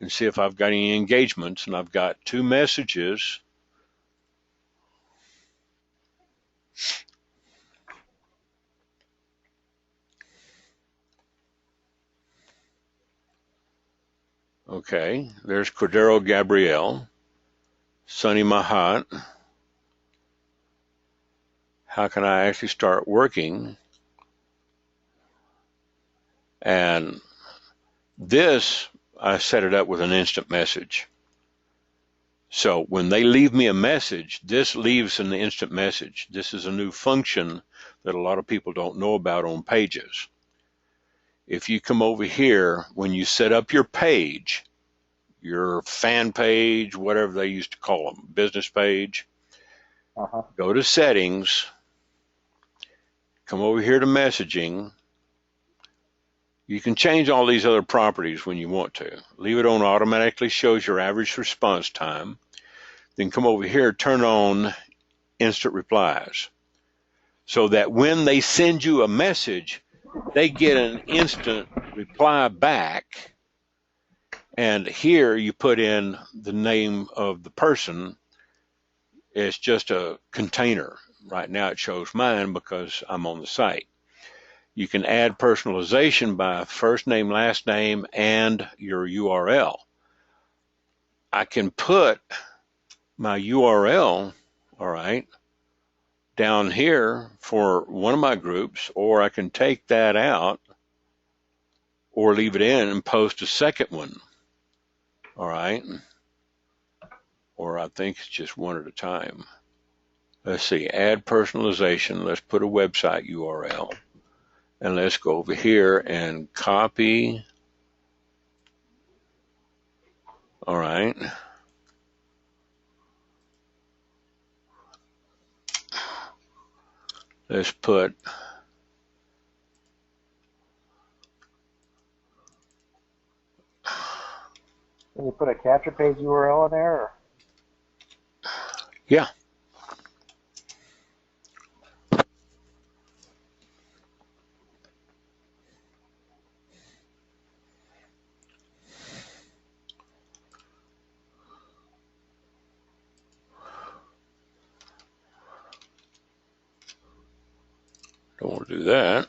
and see if I've got any engagements. And I've got 2 messages. Okay, there's Cordero Gabrielle, Sunny Mahat. How can I actually start working? And this, I set it up with an instant message. So when they leave me a message, this leaves an instant message. This is a new function that a lot of people don't know about on pages. If you come over here, when you set up your page, your fan page, whatever they used to call them, business page, go to settings, come over here to messaging. You can change all these other properties when you want to. Leave it on automatically shows your average response time. Then come over here, turn on instant replies. So that when they send you a message, they get an instant reply back. And here you put in the name of the person. It's just a container. Right now it shows mine because I'm on the site. You can add personalization by first name, last name, and your URL. I can put my URL, all right, down here for one of my groups, or I can take that out or leave it in and post a second one, all right? Or I think it's just one at a time. Let's see, add personalization. Let's put a website URL. And let's go over here and copy. All right. right. Let's put Can you put a capture page URL in there? Or? yeah. Don't want to do that.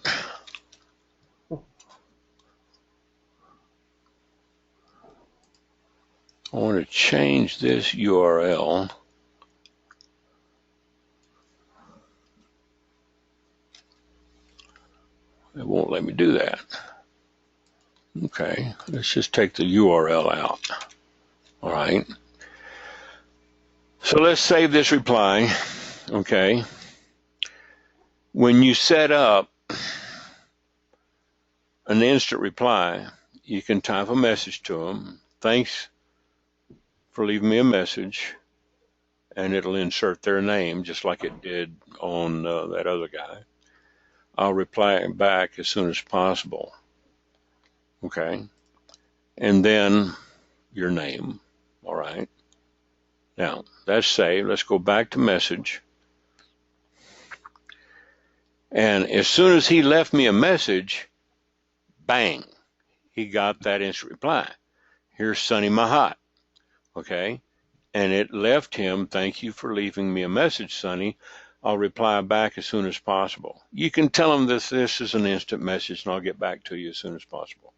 I want to change this URL. It won't let me do that. Okay, let's just take the URL out. All right. So let's save this reply. Okay. When you set up an instant reply, you can type a message to them. Thanks for leaving me a message, and it'll insert their name just like it did on that other guy. I'll reply back as soon as possible. Okay. And then your name. All right. Now, that's saved. Let's go back to message. And as soon as he left me a message, bang, he got that instant reply. Here's Sunny Mahat. Okay. And it left him, thank you for leaving me a message, Sunny. I'll reply back as soon as possible. You can tell him this is an instant message, and I'll get back to you as soon as possible.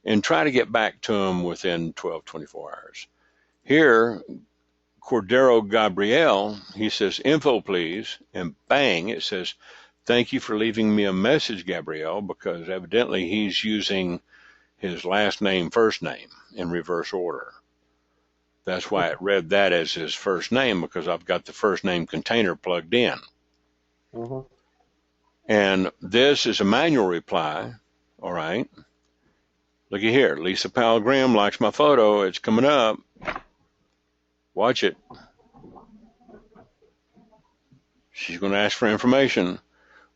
And try to get back to him within 12, 24 hours. Here, Cordero Gabriel, he says, info please, and bang, it says, thank you for leaving me a message, Gabriel, because evidently he's using his last name, first name in reverse order. That's why it read that as his first name, because I've got the first name container plugged in. Mm-hmm. And this is a manual reply, all right? Looky here, Lisa Powell Graham likes my photo. It's coming up. Watch it. She's going to ask for information.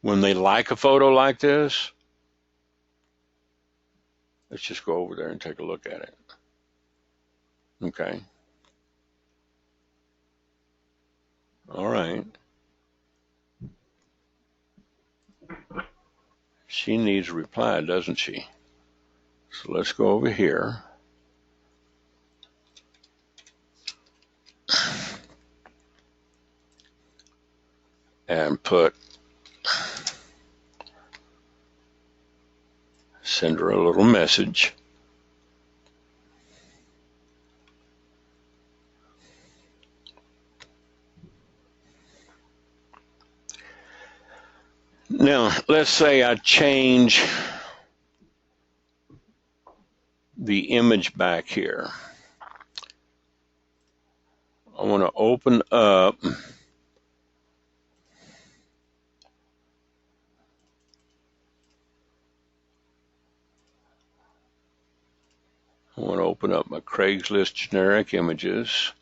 When they like a photo like this, let's just go over there and take a look at it. Okay. All right. She needs a reply, doesn't she? So let's go over here. And send her a little message. Now, let's say I change the image back here. I want to open up my Craigslist generic images.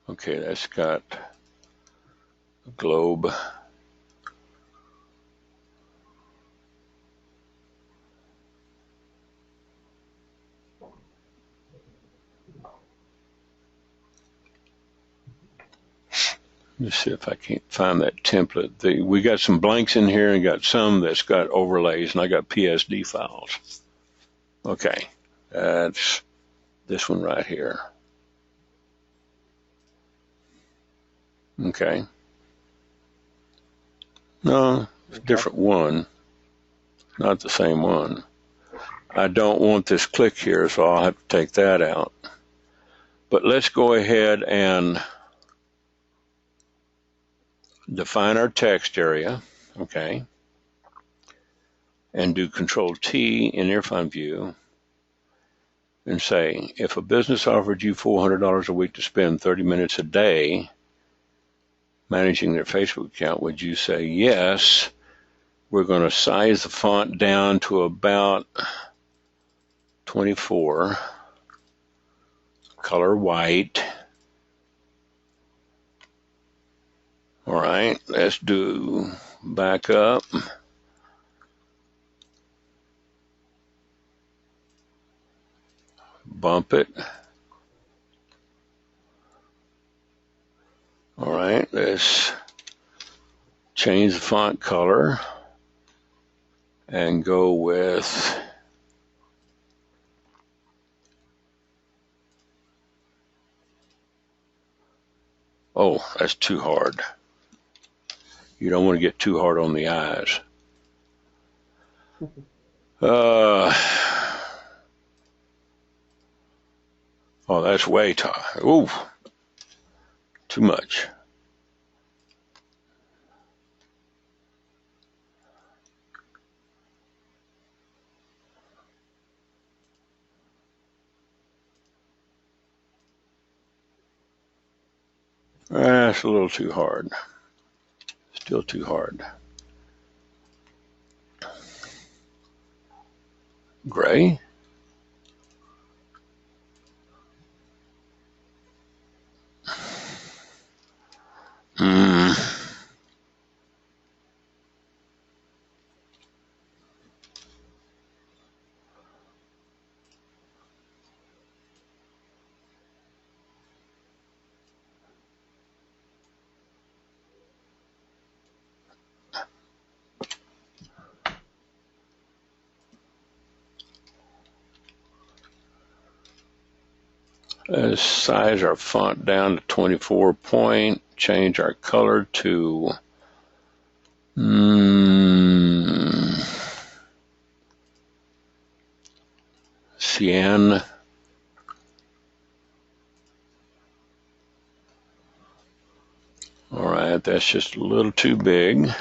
Okay, that's got a globe. Let's see if I can't find that template. We got some blanks in here and got some that's got overlays, and I got PSD files. Okay, that's this one right here. Okay. No, it's a different one. Not the same one. I don't want this click here, so I'll have to take that out. But let's go ahead and define our text area, okay, and do Control T in Irfan View, and say, if a business offered you $400 a week to spend 30 minutes a day managing their Facebook account, would you say yes? We're going to size the font down to about 24, color white. All right, let's do back up. Bump it. All right, let's change the font color and go with that's too hard. You don't want to get too hard on the eyes. Oh, that's way too. Ooh, too much. That's a little too hard. Still too hard. Gray. Let's size our font down to 24 point. Change our color to cyan. All right, that's just a little too big.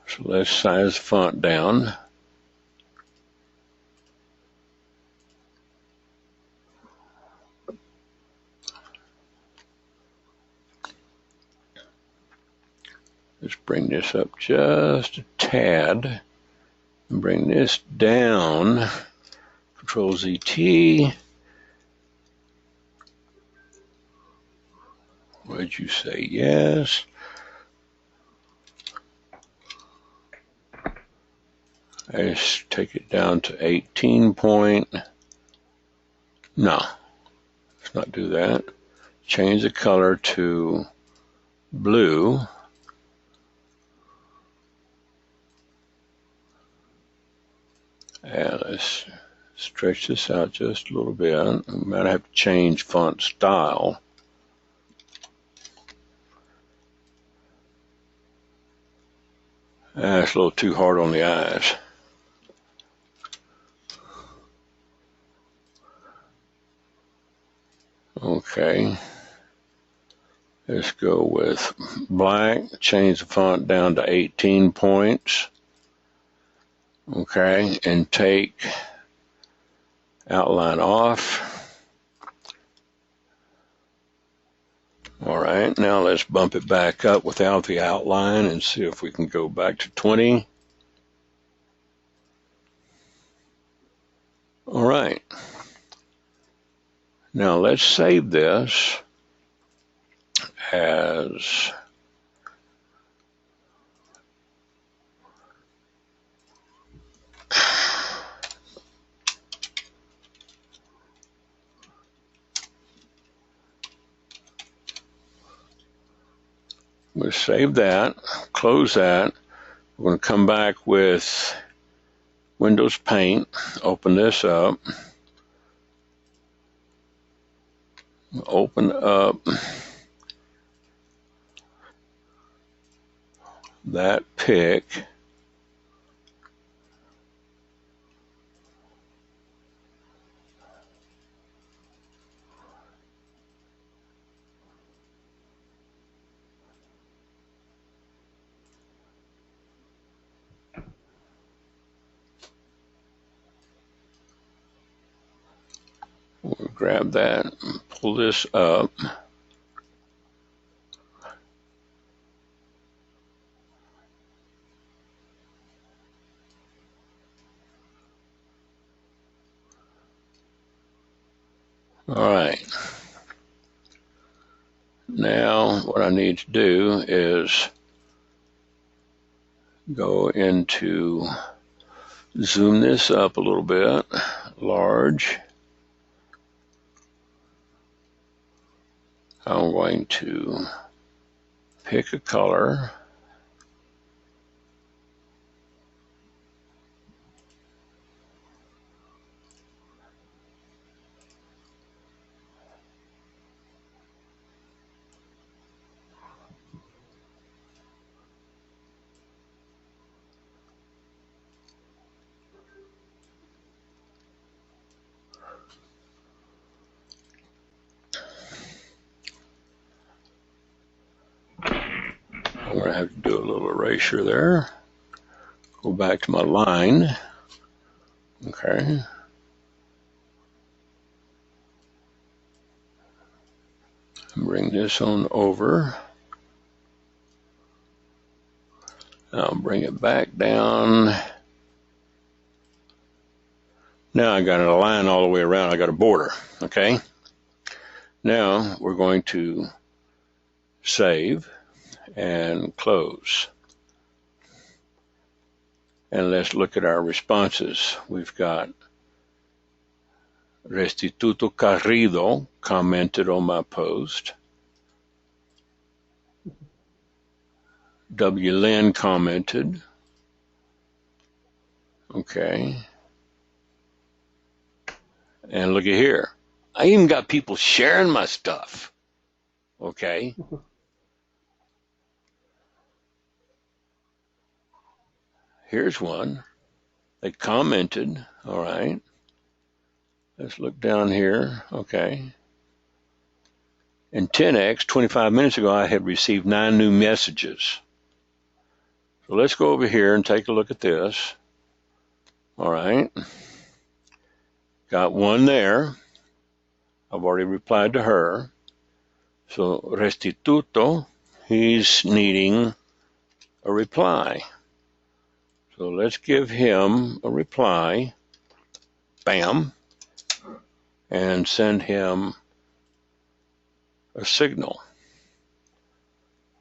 So let's size the font down. Let's bring this up just a tad and bring this down. Control ZT. Would you say yes? Let's take it down to 18 point. No, let's not do that. Change the color to blue. And let's stretch this out just a little bit. We might have to change font style. That's a little too hard on the eyes. Okay. Let's go with black. Change the font down to 18 points. Okay, and take outline off. All right, now let's bump it back up without the outline and see if we can go back to 20. All right. Now let's save this as we'll save that, close that. We're going to come back with Windows Paint, open this up, open up that pick. grab that and pull this up. All right. Now what I need to do is go into, zoom this up a little bit, large. I'm going to pick a color. I'm going to have to do a little erasure there. Go back to my line. Okay. Bring this on over. I'll bring it back down. Now I got a line all the way around. I got a border. Okay. Now we're going to save and close. And let's look at our responses. We've got Restituto Carrido commented on my post. W. Lynn commented. Okay. And look at here. I even got people sharing my stuff. Okay. Here's one. They commented. All right. Let's look down here. Okay. In 10X, 25 minutes ago, I had received 9 new messages. So let's go over here and take a look at this. All right. Got one there. I've already replied to her. So Restituto, he's needing a reply. So let's give him a reply. Bam. And send him a signal.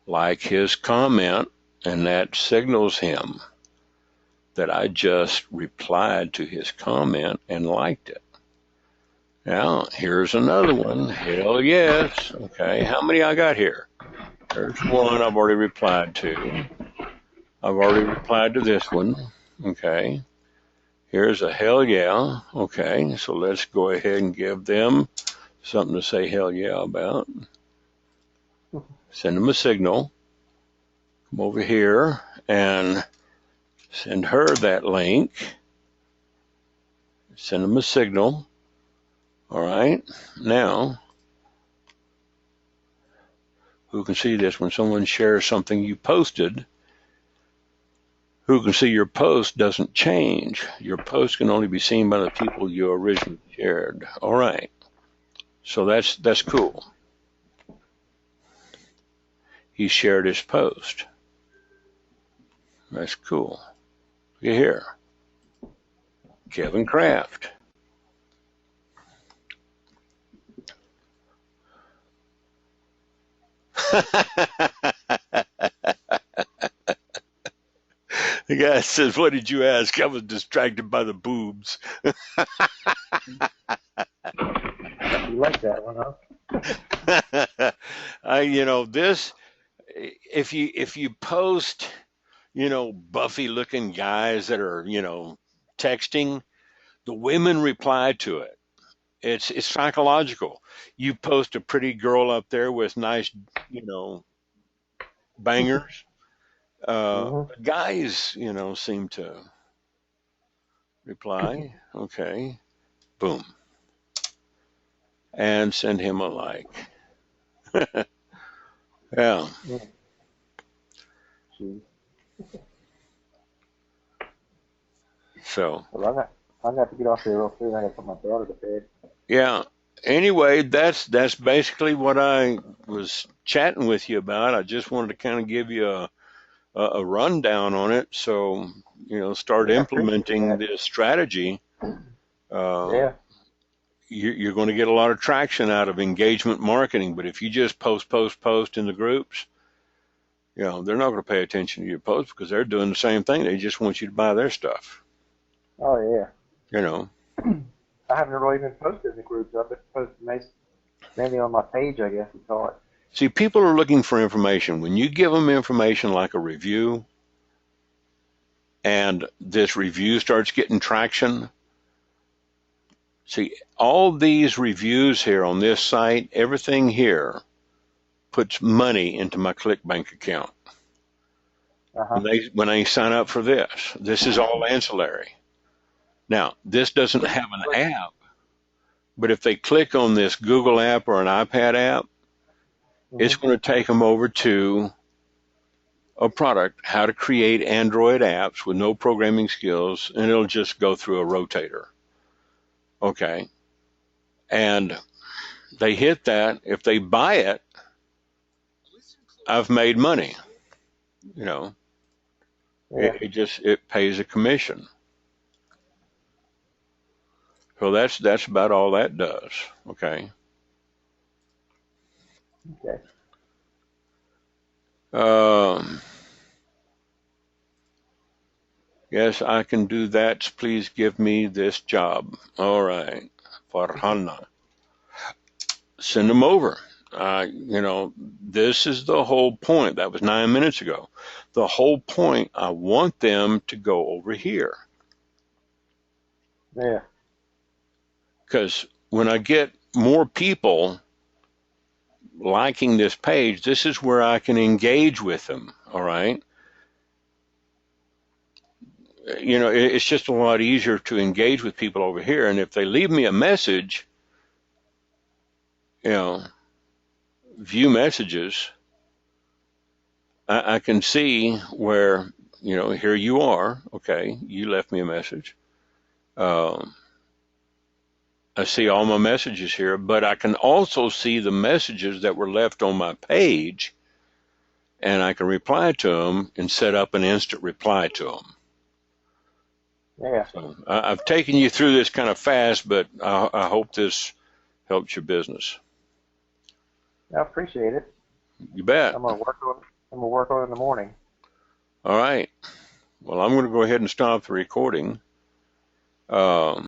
Like his comment, and that signals him that I just replied to his comment and liked it. Now, here's another one. Hell yes. Okay, how many I got here? There's one I've already replied to. I've already replied to this one. Okay. Here's a hell yeah. Okay, so let's go ahead and give them something to say hell yeah about. Send them a signal. Come over here and send her that link. Send them a signal. All right. Now, who can see this? When someone shares something you posted, who can see your post doesn't change. Your post can only be seen by the people you originally shared. All right. So that's cool. He shared his post. That's cool. Look at here. Kevin Kraft. The guy says, "What did you ask?" I was distracted by the boobs. You like that one, huh? This, if you post, buffy looking guys that are, texting, the women reply to it. It's psychological. You post a pretty girl up there with nice, bangers. Guys, seem to reply. Okay. Boom. And send him a like. Yeah. So. Well, I'm gonna have to get off here real soon. I gotta put my daughter to bed. Yeah. anyway, that's basically what I was chatting with you about. I just wanted to kind of give you a rundown on it, so start Yeah, I appreciate implementing that. this strategy. Uh, Yeah. you're going to get a lot of traction out of engagement marketing. But if you just post in the groups, they're not going to pay attention to your post because they're doing the same thing. They just want you to buy their stuff. Oh yeah. You know. I haven't really been posted in the groups. I've been posting mainly on my page, I guess you call it. See, people are looking for information. When you give them information like a review, and this review starts getting traction, see, all these reviews here on this site, everything here puts money into my ClickBank account. Uh-huh. When they sign up for this is all ancillary. Now, this doesn't have an app, but if they click on this Google app or an iPad app, it's Mm-hmm. going to take them over to a product, how to create Android apps with no programming skills, and it'll just go through a rotator. Okay. And they hit that. If they buy it, I've made money. You know, Yeah. it pays a commission. So that's about all that does. Okay. Okay. Um, yes, I can do that. Please give me this job. All right. Farhana. Send them over. This is the whole point. That was 9 minutes ago. The whole point, I want them to go over here. Yeah. Because when I get more people liking this page, this is where I can engage with them. All right. It's just a lot easier to engage with people over here. And if they leave me a message, you know, view messages, I can see where, here you are. Okay. You left me a message. Um, I see all my messages here, but I can also see the messages that were left on my page, and I can reply to them and set up an instant reply to them. Yeah. So I've taken you through this kind of fast, but I hope this helps your business. I appreciate it. You bet. I'm gonna work on it in the morning. All right. Well, I'm going to go ahead and stop the recording.